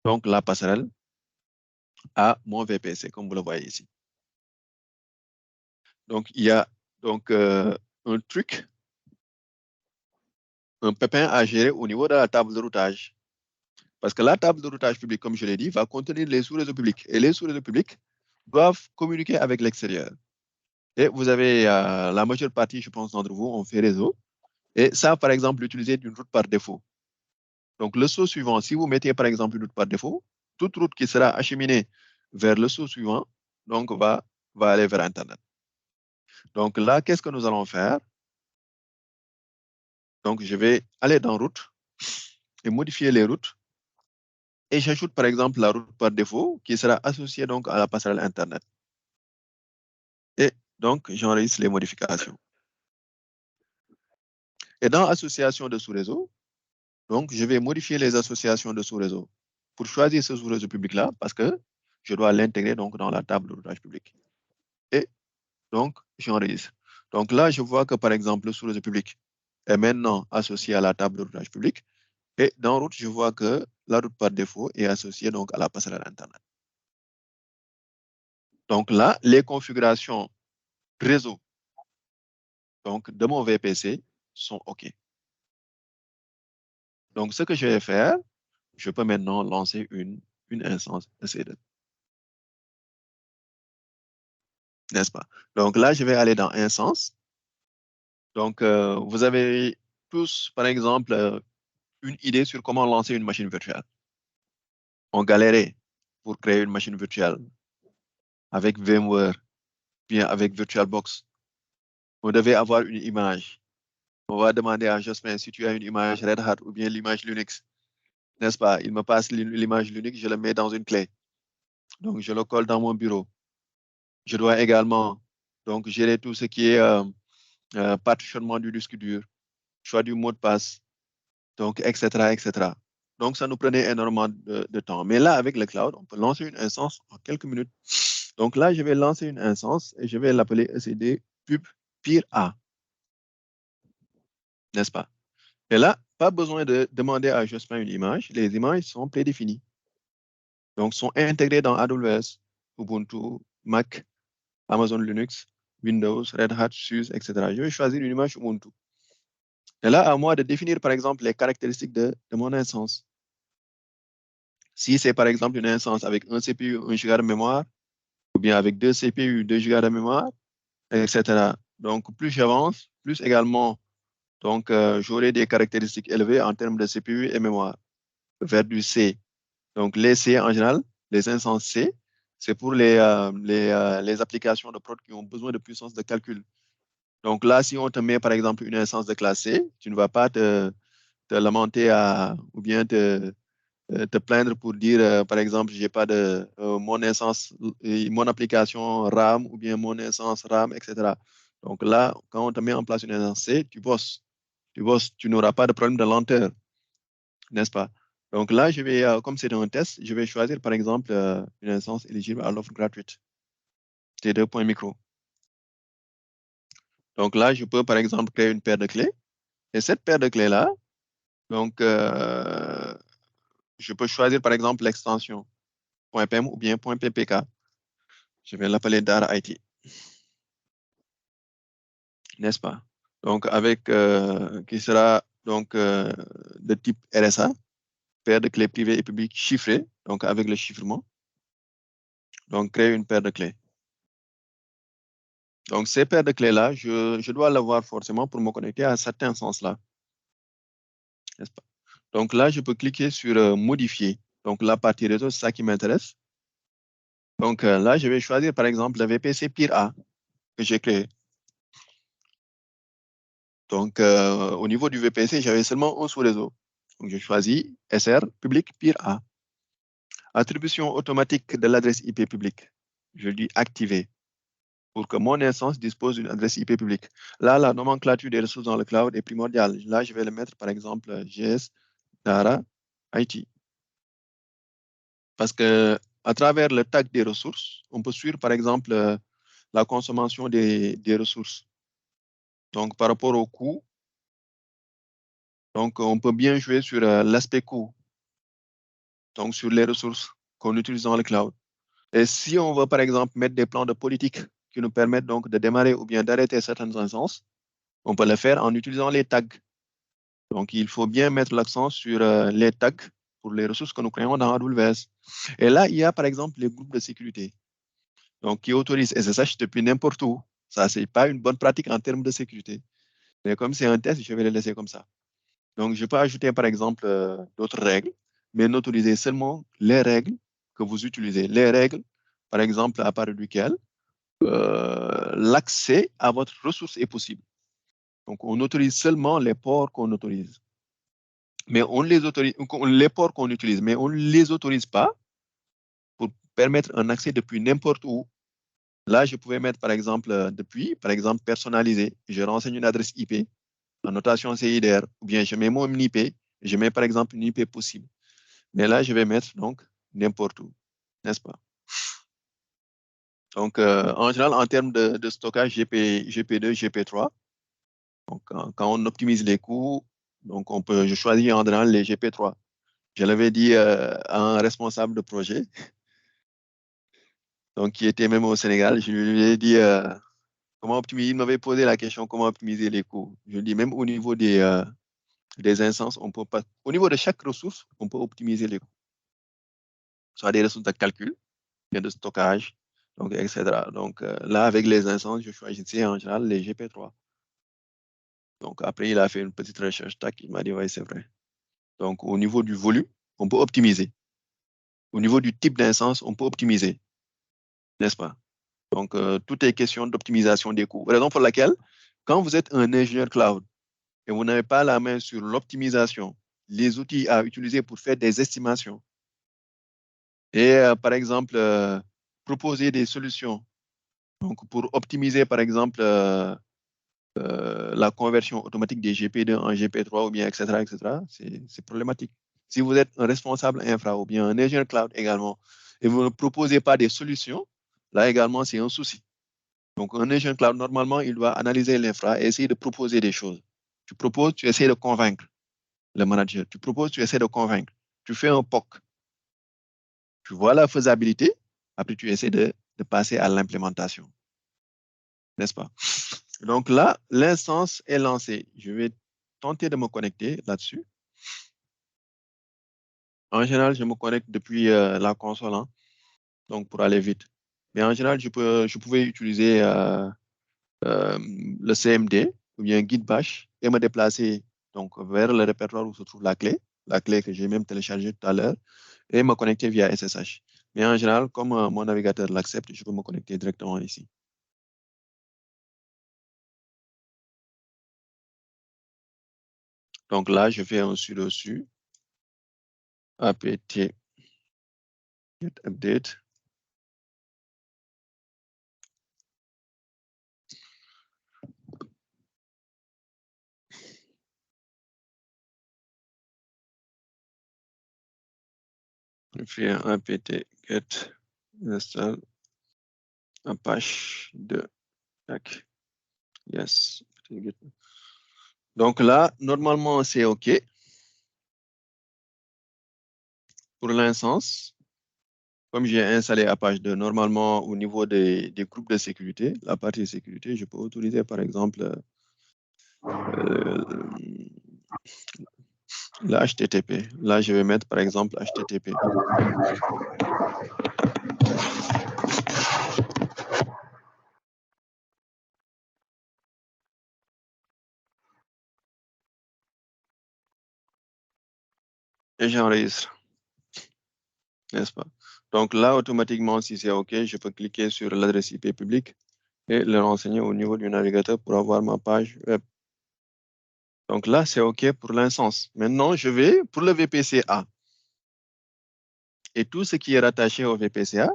donc la passerelle à mon VPC, comme vous le voyez ici. Donc, il y a donc un truc, un pépin à gérer au niveau de la table de routage. Parce que la table de routage public, comme je l'ai dit, va contenir les sous-réseaux publics. Et les sous-réseaux publics doivent communiquer avec l'extérieur. Et vous avez la majeure partie, je pense, d'entre vous ont fait réseau. Et ça, par exemple, l'utiliser d'une route par défaut. Donc, le saut suivant, si vous mettez, par exemple, une route par défaut, toute route qui sera acheminée vers le saut suivant, donc va va aller vers Internet. Donc là, qu'est-ce que nous allons faire? Donc, je vais aller dans route et modifier les routes. Et j'ajoute par exemple la route par défaut qui sera associée donc à la passerelle Internet. Et donc, j'enregistre les modifications. Et dans association de sous-réseau, donc, je vais modifier les associations de sous-réseau pour choisir ce sous-réseau public-là parce que je dois l'intégrer donc dans la table de routage public. Et donc, j'enregistre. Donc là, je vois que par exemple, le sous-réseau public est maintenant associé à la table de routage public. Et dans route, je vois que la route par défaut est associée donc à la passerelle Internet. Donc là, les configurations réseau donc, de mon VPC sont OK. Donc, ce que je vais faire, je peux maintenant lancer une instance EC2. N'est-ce pas? Donc là, je vais aller dans instance. Donc, vous avez tous, par exemple, une idée sur comment lancer une machine virtuelle. On galérait pour créer une machine virtuelle avec VMware, bien avec VirtualBox. Vous devez avoir une image. On va demander à Jospin si tu as une image Red Hat ou bien l'image Linux. N'est-ce pas? Il me passe l'image Linux, je le mets dans une clé. Donc, je le colle dans mon bureau. Je dois également donc, gérer tout ce qui est partitionnement du disque dur, choix du mot de passe, donc, etc., etc. Donc, ça nous prenait énormément de temps. Mais là, avec le cloud, on peut lancer une instance en quelques minutes. Donc là, je vais lancer une instance et je vais l'appeler ECD pub peer A. N'est-ce pas? Et là, pas besoin de demander à Jospin une image. Les images sont prédéfinies. Donc, sont intégrées dans AWS, Ubuntu, Mac, Amazon Linux, Windows, Red Hat, SUSE, etc. Je vais choisir une image Ubuntu. Et là, à moi de définir, par exemple, les caractéristiques de mon instance. Si c'est, par exemple, une instance avec un CPU, 1 Go de mémoire, ou bien avec 2 CPU, 2 Go de mémoire, etc. Donc, plus j'avance, plus également, donc, j'aurai des caractéristiques élevées en termes de CPU et mémoire, vers du C. Donc, les C, en général, les instances C, c'est pour les applications de prod qui ont besoin de puissance de calcul. Donc là, si on te met, par exemple, une instance de classe C, tu ne vas pas te lamenter ou bien te plaindre pour dire, par exemple, j'ai pas de mon instance, mon application RAM ou bien mon instance RAM, etc. Donc là, quand on te met en place une instance C, tu bosses. Tu n'auras pas de problème de lenteur, n'est-ce pas? Donc là, je vais, comme c'est un test, je vais choisir, par exemple, une instance éligible à l'offre gratuite, T2.micro. Donc là, je peux, par exemple, créer une paire de clés. Et cette paire de clés-là, donc, je peux choisir, par exemple, l'extension .pem ou bien .ppk. Je vais l'appeler DAR IT. N'est-ce pas? Donc, avec, qui sera donc de type RSA, paire de clés privées et publiques chiffrées, donc avec le chiffrement. Donc, créer une paire de clés. Donc, ces paires de clés-là, je dois l'avoir forcément pour me connecter à certains sens-là. N'est-ce pas? Donc là, je peux cliquer sur modifier. Donc, la partie réseau, c'est ça qui m'intéresse. Donc là, je vais choisir, par exemple, le VPC peer A que j'ai créé. Donc, au niveau du VPC, j'avais seulement un sous-réseau. Donc, je choisis SR public peer A. Attribution automatique de l'adresse IP publique. Je dis activer pour que mon instance dispose d'une adresse IP publique. Là, la nomenclature des ressources dans le cloud est primordiale. Là, je vais le mettre, par exemple, GS Dara IT. Parce que à travers le tag des ressources, on peut suivre, par exemple, la consommation des ressources. Donc, par rapport au coût, donc, on peut bien jouer sur l'aspect coût, donc sur les ressources qu'on utilise dans le cloud. Et si on veut, par exemple, mettre des plans de politique qui nous permettent donc de démarrer ou bien d'arrêter certaines instances, on peut le faire en utilisant les tags. Donc, il faut bien mettre l'accent sur les tags pour les ressources que nous créons dans AWS. Et là, il y a, par exemple, les groupes de sécurité, donc qui autorisent SSH depuis n'importe où. Ça, c'est pas une bonne pratique en termes de sécurité. Mais comme c'est un test, je vais le laisser comme ça. Donc, je peux ajouter, par exemple, d'autres règles, mais n'autoriser seulement les règles que vous utilisez. Les règles, par exemple, à part duquel l'accès à votre ressource est possible. Donc, on autorise seulement les ports qu'on autorise. Mais on les autorise, les ports qu'on utilise, mais on ne les autorise pas pour permettre un accès depuis n'importe où. Là, je pouvais mettre, par exemple, depuis, par exemple, personnalisé. Je renseigne une adresse IP en notation CIDR, ou bien je mets mon IP, je mets, par exemple, une IP possible. Mais là, je vais mettre, donc, n'importe où, n'est-ce pas? Donc, en général, en termes de stockage GP2, GP3, donc, quand on optimise les coûts, donc je choisis en général les GP3. Je l'avais dit à un responsable de projet, donc qui était même au Sénégal, je lui ai dit comment optimiser. Il m'avait posé la question comment optimiser les coûts. Je lui ai dit même au niveau des instances, on peut pas. Au niveau de chaque ressource, on peut optimiser les coûts. Soit des ressources de calcul, bien de stockage, donc, etc. Donc là, avec les instances, je choisissais en général les GP3. Donc après, il a fait une petite recherche, tac, il m'a dit, oui, c'est vrai. Donc au niveau du volume, on peut optimiser. Au niveau du type d'instance, on peut optimiser, n'est-ce pas? Donc tout est question d'optimisation des coûts. Raison pour laquelle, quand vous êtes un ingénieur cloud et vous n'avez pas la main sur l'optimisation, les outils à utiliser pour faire des estimations, et par exemple, proposer des solutions donc, pour optimiser, par exemple, la conversion automatique des GP2 en GP3 ou bien, etc., c'est problématique. Si vous êtes un responsable infra ou bien un ingénieur cloud également, et vous ne proposez pas des solutions, là également, c'est un souci. Donc, un ingénieur cloud, normalement, il doit analyser l'infra et essayer de proposer des choses. Tu proposes, tu essaies de convaincre le manager. Tu proposes, tu essaies de convaincre. Tu fais un POC. Tu vois la faisabilité. Après, tu essaies de passer à l'implémentation. N'est-ce pas? Donc là, l'instance est lancée. Je vais tenter de me connecter là-dessus. En général, je me connecte depuis la console, hein, donc pour aller vite. Mais en général, je pouvais utiliser le CMD ou bien Git Bash et me déplacer donc, vers le répertoire où se trouve la clé que j'ai même téléchargée tout à l'heure, et me connecter via SSH. Mais en général, comme mon navigateur l'accepte, je peux me connecter directement ici. Donc là, je fais un sudo su apt get update. Je fais un apt get install Apache 2. Tac. Yes. Donc là, normalement, c'est OK pour l'instance. Comme j'ai installé Apache 2, normalement, au niveau des groupes de sécurité, la partie sécurité, je peux autoriser, par exemple, le HTTP. Là, je vais mettre, par exemple, HTTP. Et j'enregistre, n'est-ce pas? Donc là, automatiquement, si c'est OK, je peux cliquer sur l'adresse IP publique et le renseigner au niveau du navigateur pour avoir ma page web. Donc là, c'est OK pour l'instance. Maintenant, je vais pour le VPCA. Et tout ce qui est rattaché au VPCA,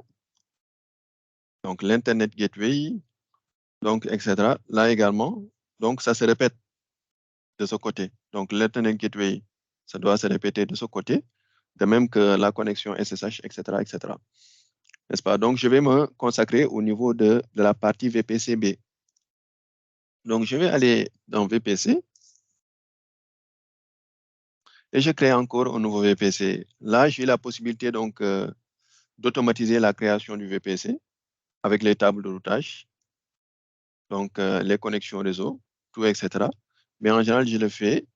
donc l'Internet Gateway, donc, etc. Là également, donc ça se répète de ce côté. Donc, l'Internet Gateway, ça doit se répéter de ce côté, de même que la connexion SSH, etc., etc. N'est-ce pas? Donc, je vais me consacrer au niveau de la partie VPCB. Donc, je vais aller dans VPC et je crée encore un nouveau VPC. Là, j'ai la possibilité donc d'automatiser la création du VPC avec les tables de routage, donc les connexions réseau, tout, etc. Mais en général, je le fais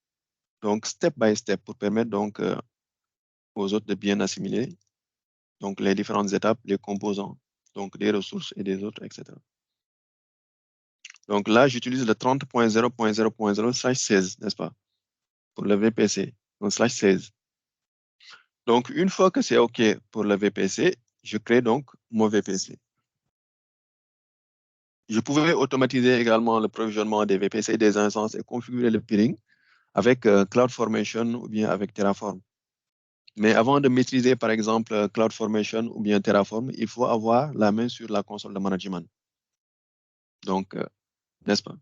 donc step by step pour permettre donc aux autres de bien assimiler donc les différentes étapes, les composants, donc des ressources et des autres, etc. Donc là, j'utilise le 30.0.0.0/16, n'est-ce pas, pour le VPC, donc /16. Donc, une fois que c'est OK pour le VPC, je crée donc mon VPC. Je pouvais automatiser également le provisionnement des VPC des instances et configurer le peering avec CloudFormation ou bien avec Terraform. Mais avant de maîtriser, par exemple, CloudFormation ou bien Terraform, il faut avoir la main sur la console de management. Donc, n'est-ce pas?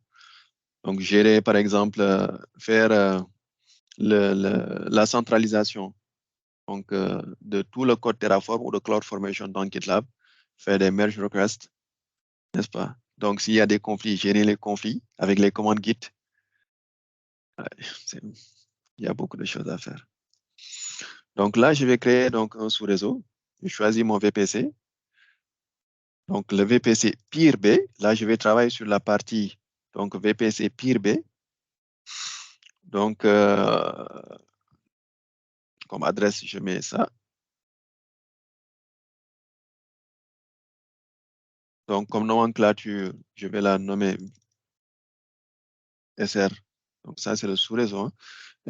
Donc, gérer, par exemple, faire la centralisation donc, de tout le code Terraform ou de CloudFormation dans GitLab, faire des merge requests, n'est-ce pas? Donc, s'il y a des conflits, gérer les conflits avec les commandes Git. Il y a beaucoup de choses à faire. Donc là, je vais créer donc un sous-réseau. Je choisis mon VPC. Donc le VPC peer B. Là, je vais travailler sur la partie donc VPC peer B. Donc, comme adresse, je mets ça. Donc, comme nomenclature, je vais la nommer SR. Donc, ça, c'est le sous-réseau. Hein.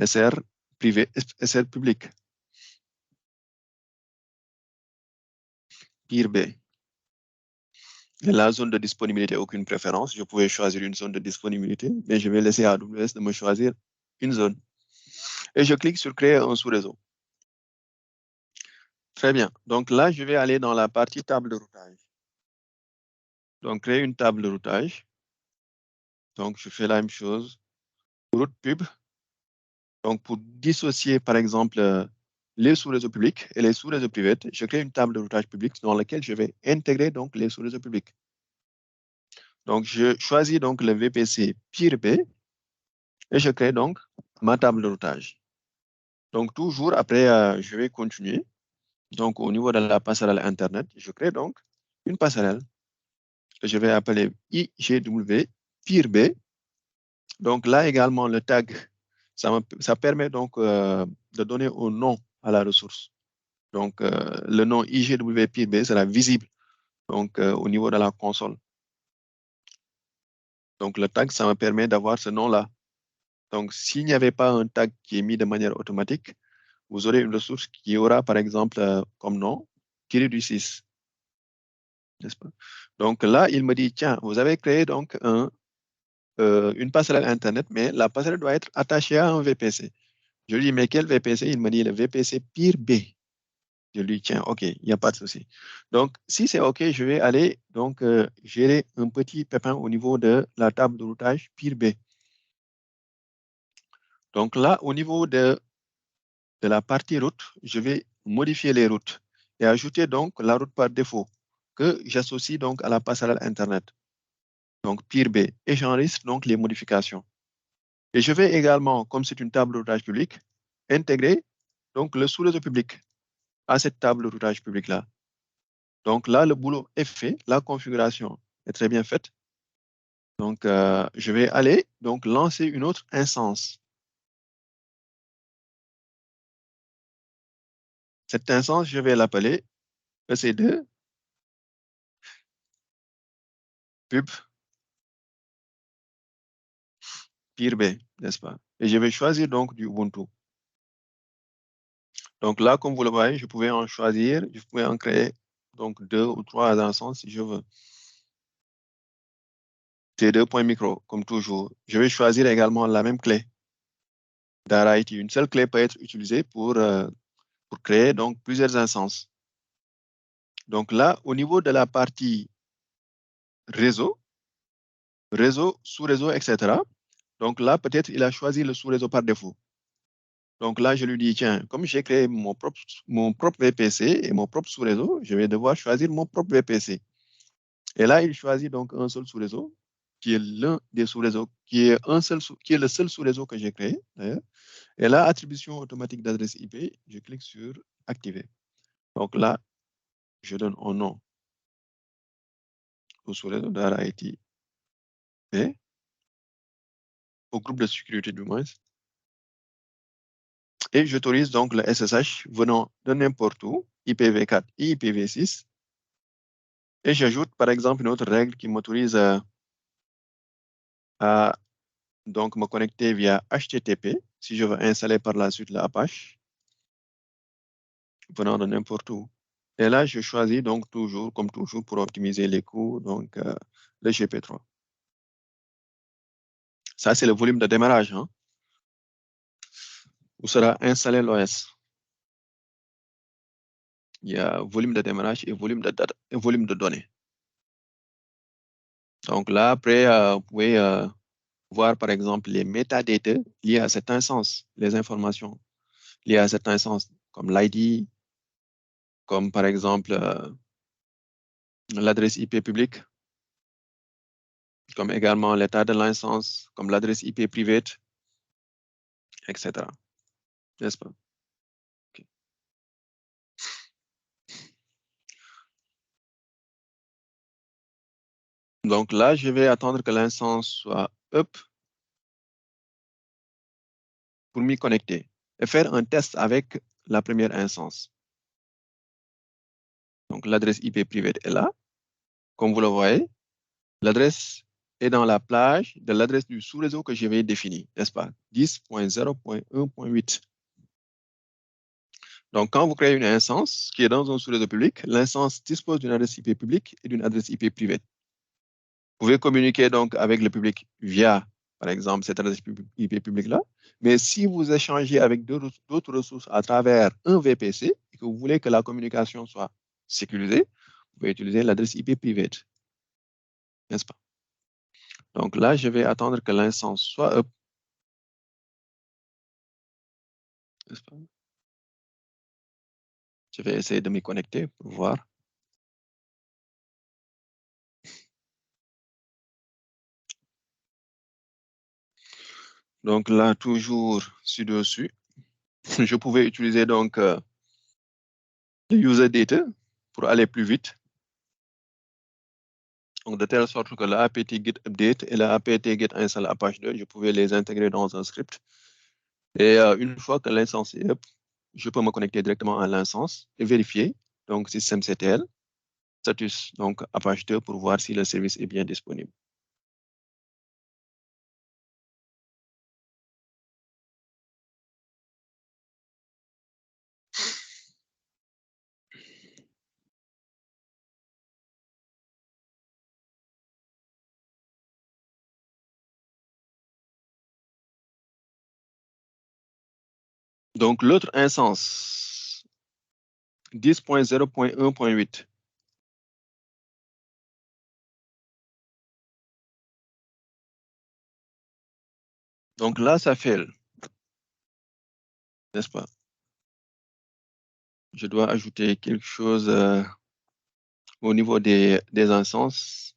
SR privé, SR public. Peer B. Et la zone de disponibilité, aucune préférence. Je pouvais choisir une zone de disponibilité, mais je vais laisser à AWS de me choisir une zone. Et je clique sur créer un sous-réseau. Très bien. Donc là, je vais aller dans la partie table de routage. Donc, créer une table de routage. Donc, je fais la même chose. Route pub. Donc, pour dissocier, par exemple, les sous-réseaux publics et les sous-réseaux privés, je crée une table de routage public dans laquelle je vais intégrer donc les sous-réseaux publics. Donc, je choisis donc le VPC peer B et je crée donc ma table de routage. Donc, toujours après, je vais continuer. Donc, au niveau de la passerelle Internet, je crée donc une passerelle que je vais appeler IGW peer B. Donc, là également, le tag, ça permet donc de donner un nom à la ressource. Donc, le nom IGW peer B sera visible donc, au niveau de la console. Donc, le tag, ça me permet d'avoir ce nom-là. Donc, s'il n'y avait pas un tag qui est mis de manière automatique, vous aurez une ressource qui aura, par exemple, comme nom, -6. N'est-ce pas? Donc là, il me dit, tiens, vous avez créé donc une passerelle Internet, mais la passerelle doit être attachée à un VPC. Je lui dis, mais quel VPC? Il me dit, le VPC peer B. Je lui dis, tiens, OK, il n'y a pas de souci. Donc, si c'est OK, je vais aller donc gérer un petit pépin au niveau de la table de routage peer B. Donc là, au niveau de la partie route, je vais modifier les routes et ajouter donc la route par défaut que j'associe donc à la passerelle Internet. Donc, peer B. Et j'enregistre donc les modifications. Et je vais également, comme c'est une table de routage public, intégrer donc le sous-réseau public à cette table de routage public-là. Donc là, le boulot est fait, la configuration est très bien faite. Donc, je vais aller donc lancer une autre instance. Cette instance, je vais l'appeler EC2 pub peer B, n'est-ce pas? Et je vais choisir donc du Ubuntu. Donc là, comme vous le voyez, je pouvais en choisir, je pouvais en créer donc 2 ou 3 instances si je veux. T2.micro, comme toujours. Je vais choisir également la même clé. Dara IT. Une seule clé peut être utilisée pour créer donc plusieurs instances. Donc là, au niveau de la partie réseau, sous-réseau, etc. Donc là, peut-être il a choisi le sous-réseau par défaut. Donc là, je lui dis, tiens, comme j'ai créé mon propre VPC et mon propre sous-réseau, je vais devoir choisir mon propre VPC. Et là, il choisit donc un seul sous-réseau, qui est l'un des sous-réseaux, qui est le seul sous-réseau que j'ai créé, d'ailleurs. Et là, attribution automatique d'adresse IP, je clique sur activer. Donc là, je donne un nom au sous-réseau Dara IT et au groupe de sécurité du moins. Et j'autorise donc le SSH venant de n'importe où, IPv4 et IPv6. Et j'ajoute par exemple une autre règle qui m'autorise à donc me connecter via HTTP si je veux installer par la suite l'Apache venant de n'importe où. Et là, je choisis donc toujours, comme toujours, pour optimiser les coûts, donc le GP3. Ça, c'est le volume de démarrage, hein, où sera installé l'OS. Il y a volume de démarrage et volume de data, et volume de données. Donc là, après, vous pouvez voir, par exemple, les métadata liés à cette instance, les informations liées à cette instance, comme l'ID, comme par exemple l'adresse IP publique, comme également l'état de l'instance, comme l'adresse IP privée, etc. N'est-ce pas? Okay. Donc là, je vais attendre que l'instance soit up pour m'y connecter et faire un test avec la première instance. Donc l'adresse IP privée est là. Comme vous le voyez, l'adresse est dans la plage de l'adresse du sous-réseau que j'avais défini, n'est-ce pas? 10.0.1.8. Donc, quand vous créez une instance qui est dans un sous-réseau public, l'instance dispose d'une adresse IP publique et d'une adresse IP privée. Vous pouvez communiquer donc avec le public via, par exemple, cette adresse IP publique-là. Mais si vous échangez avec d'autres ressources à travers un VPC et que vous voulez que la communication soit sécurisée, vous pouvez utiliser l'adresse IP privée. N'est-ce pas? Donc là, je vais attendre que l'instance soit up. N'est-ce pas? Je vais essayer de m'y connecter pour voir. Donc là, toujours ci-dessus, je pouvais utiliser donc le user data pour aller plus vite. Donc de telle sorte que la apt get update et la apt get install Apache 2, je pouvais les intégrer dans un script. Et une fois que l'instance est up, je peux me connecter directement à l'instance et vérifier donc systemctl, status donc Apache 2 pour voir si le service est bien disponible. Donc l'autre instance, 10.0.1.8. Donc là, ça fait, n'est-ce pas? Je dois ajouter quelque chose au niveau des instances.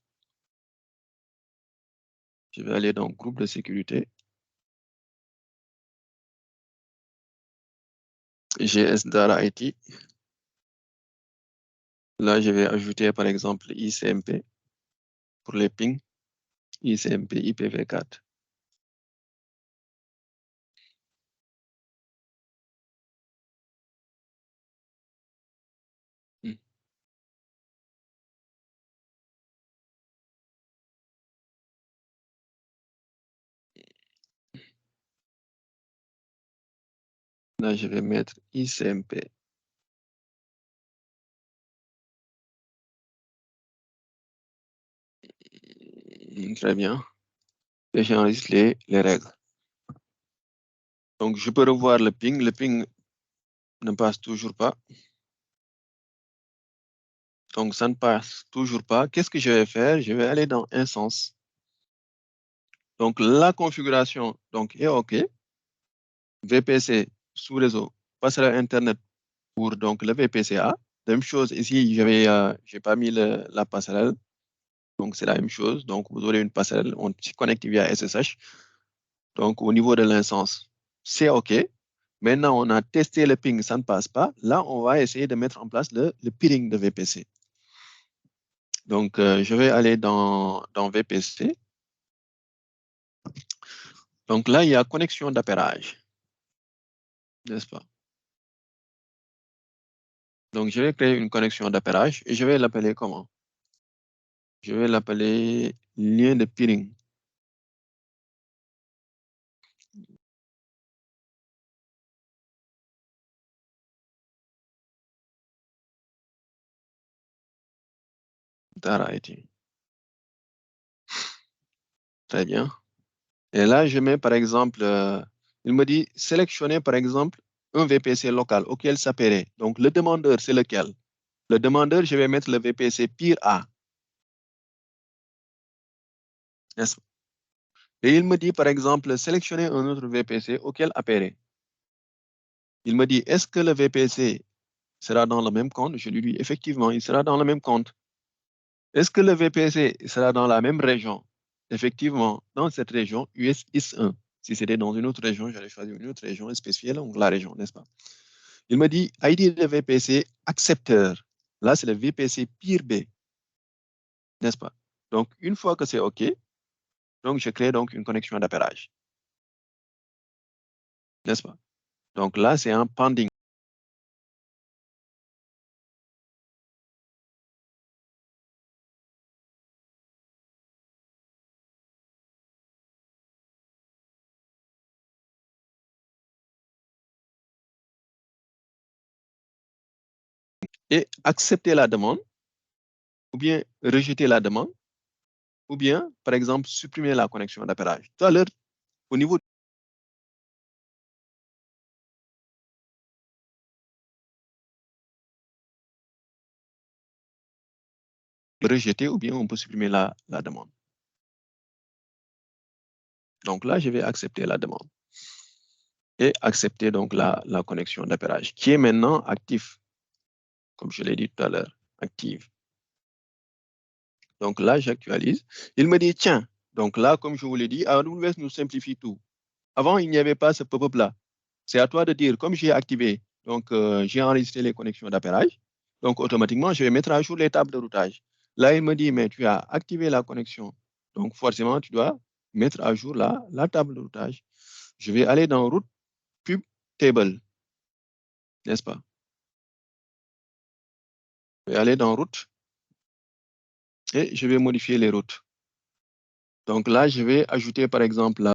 Je vais aller dans groupe de sécurité. GS Data IT. Là, je vais ajouter par exemple ICMP pour les pings, ICMP IPv4. Là, je vais mettre ICMP. Très bien. Et j'enregistre les règles. Donc, je peux revoir le ping. Le ping ne passe toujours pas. Donc, ça ne passe toujours pas. Qu'est-ce que je vais faire? Je vais aller dans instance. Donc, la configuration donc, est OK. VPC sous réseau, passerelle Internet pour donc, le VPCA. Même chose ici, j'ai pas mis la passerelle. Donc, c'est la même chose. Donc, vous aurez une passerelle, on se connecte via SSH. Donc, au niveau de l'instance, c'est OK. Maintenant, on a testé le ping, ça ne passe pas. Là, on va essayer de mettre en place le peering de VPC. Donc, je vais aller dans VPC. Donc là, il y a connexion d'appairage, n'est-ce pas? Donc, je vais créer une connexion d'appairage et je vais l'appeler comment? Je vais l'appeler lien de peering. Data IT. Très bien. Et là, je mets par exemple, il me dit sélectionner par exemple un VPC local auquel s'appellerait. Donc, le demandeur, c'est lequel? Le demandeur, je vais mettre le VPC peer A. N'est-ce pas? Et il me dit par exemple, sélectionner un autre VPC auquel appellerait. Il me dit, est-ce que le VPC sera dans le même compte? Je lui dis, effectivement, il sera dans le même compte. Est-ce que le VPC sera dans la même région? Effectivement, dans cette région, US IS 1. Si c'était dans une autre région, j'allais choisir une autre région et spécifier donc la région, n'est-ce pas? Il me dit ID de VPC accepteur. Là, c'est le VPC peer B, n'est-ce pas? Donc, une fois que c'est OK, donc je crée donc une connexion d'appairage, n'est-ce pas? Donc là, c'est un pending. Et accepter la demande, ou bien rejeter la demande, ou bien, par exemple, supprimer la connexion d'appairage. Tout à l'heure, au niveau de rejeter, ou bien on peut supprimer la demande. Donc là, je vais accepter la demande et accepter donc la connexion d'appairage qui est maintenant active, comme je l'ai dit tout à l'heure, active. Donc là, j'actualise. Il me dit, tiens, donc là, comme je vous l'ai dit, AWS nous simplifie tout. Avant, il n'y avait pas ce pop-up là. C'est à toi de dire, comme j'ai activé, donc j'ai enregistré les connexions d'appairage, donc automatiquement, je vais mettre à jour les tables de routage. Là, il me dit, mais tu as activé la connexion. Donc forcément, tu dois mettre à jour la table de routage. Je vais aller dans route pub table, n'est-ce pas? Je vais aller dans route et je vais modifier les routes. Donc là, je vais ajouter par exemple la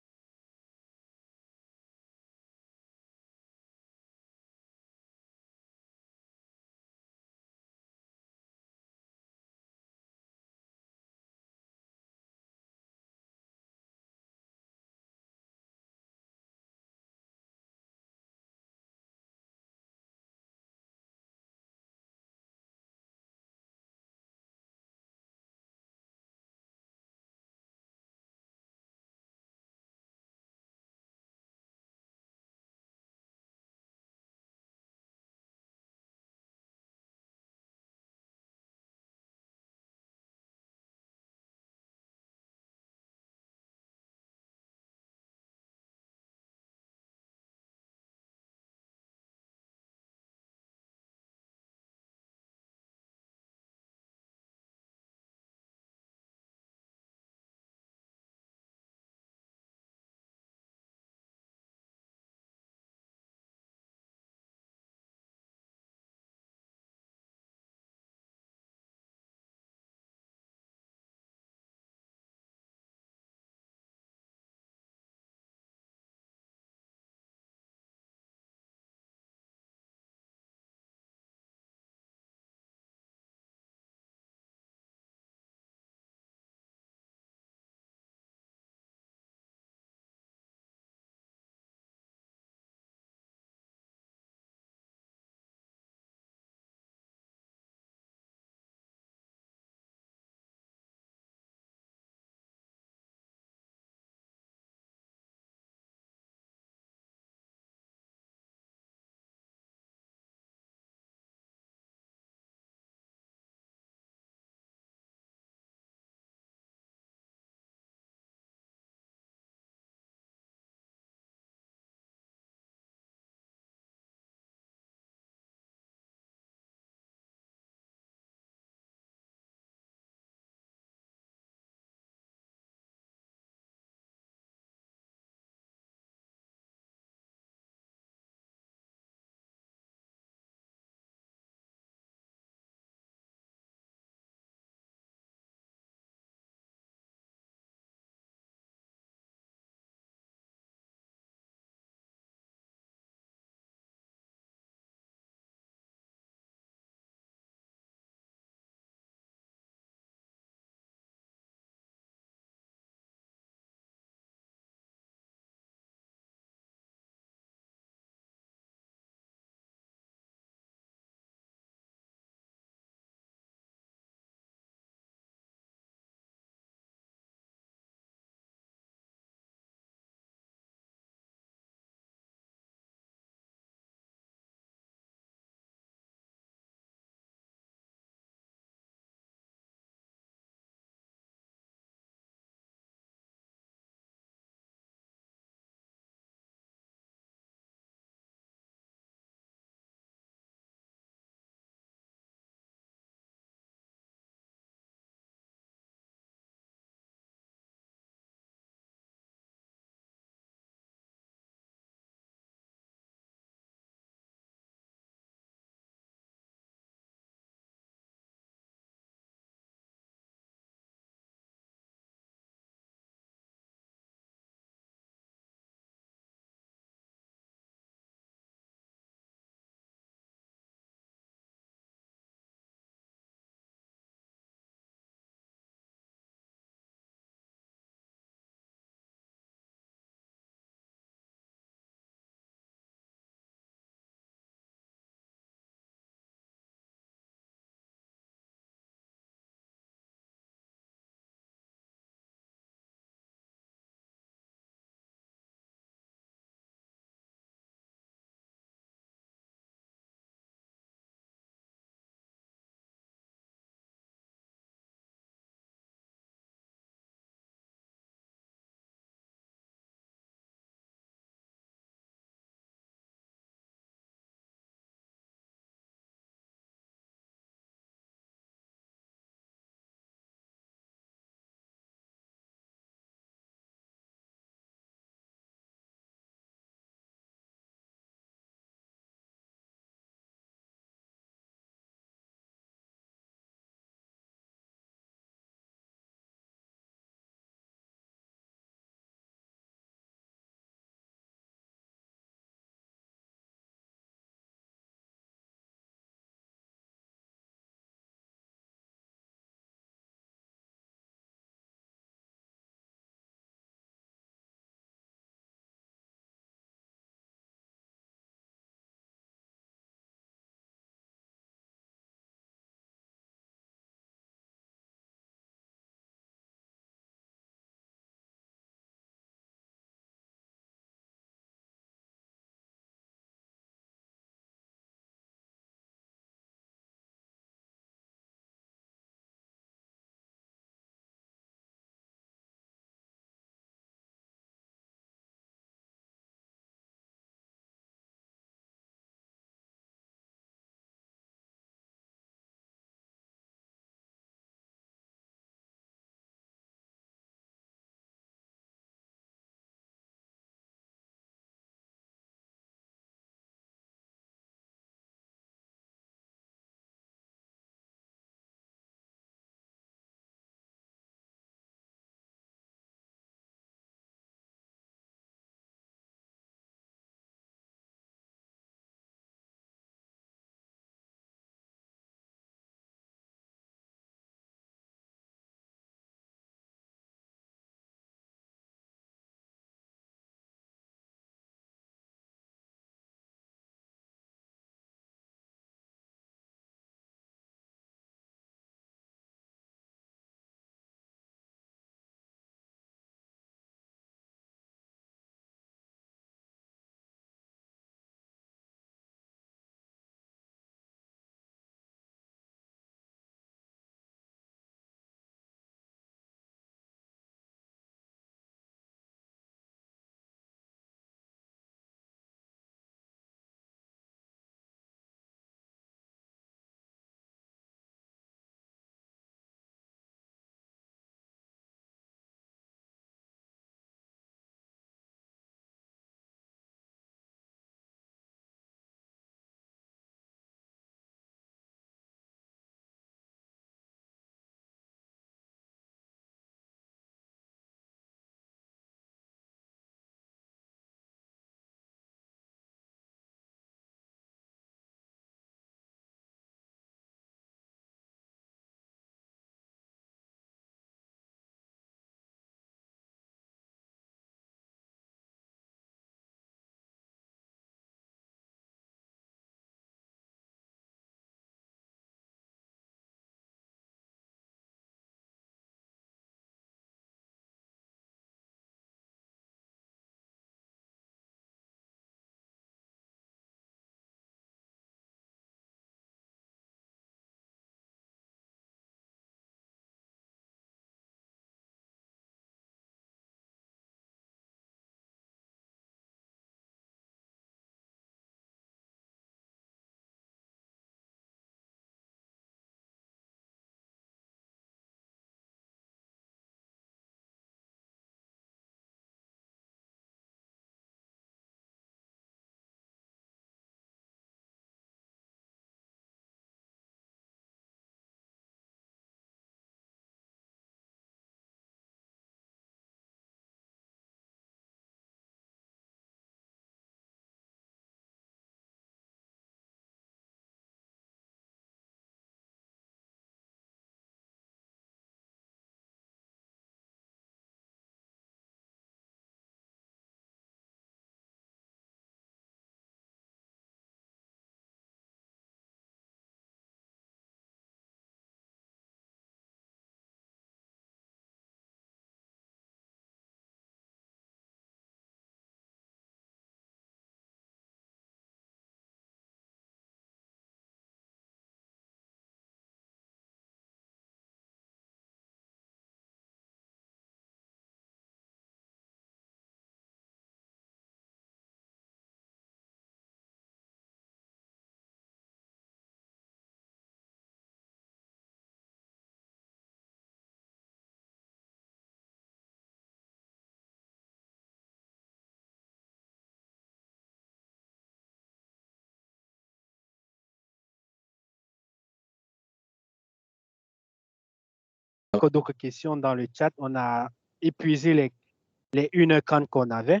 encore d'autres questions dans le chat. On a épuisé les 1h30 qu'on avait.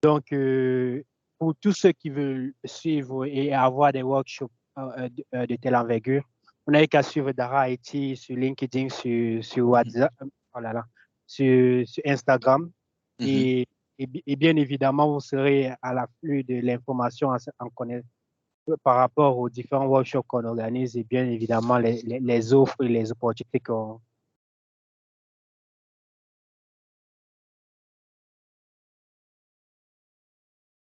Donc, pour tous ceux qui veulent suivre et avoir des workshops de telle envergure, on n'a qu'à suivre Dara IT sur LinkedIn, sur WhatsApp, oh là là, sur Instagram. Et bien évidemment, vous serez à l'afflux de l'information par rapport aux différents workshops qu'on organise et bien évidemment les offres et les opportunités qu'on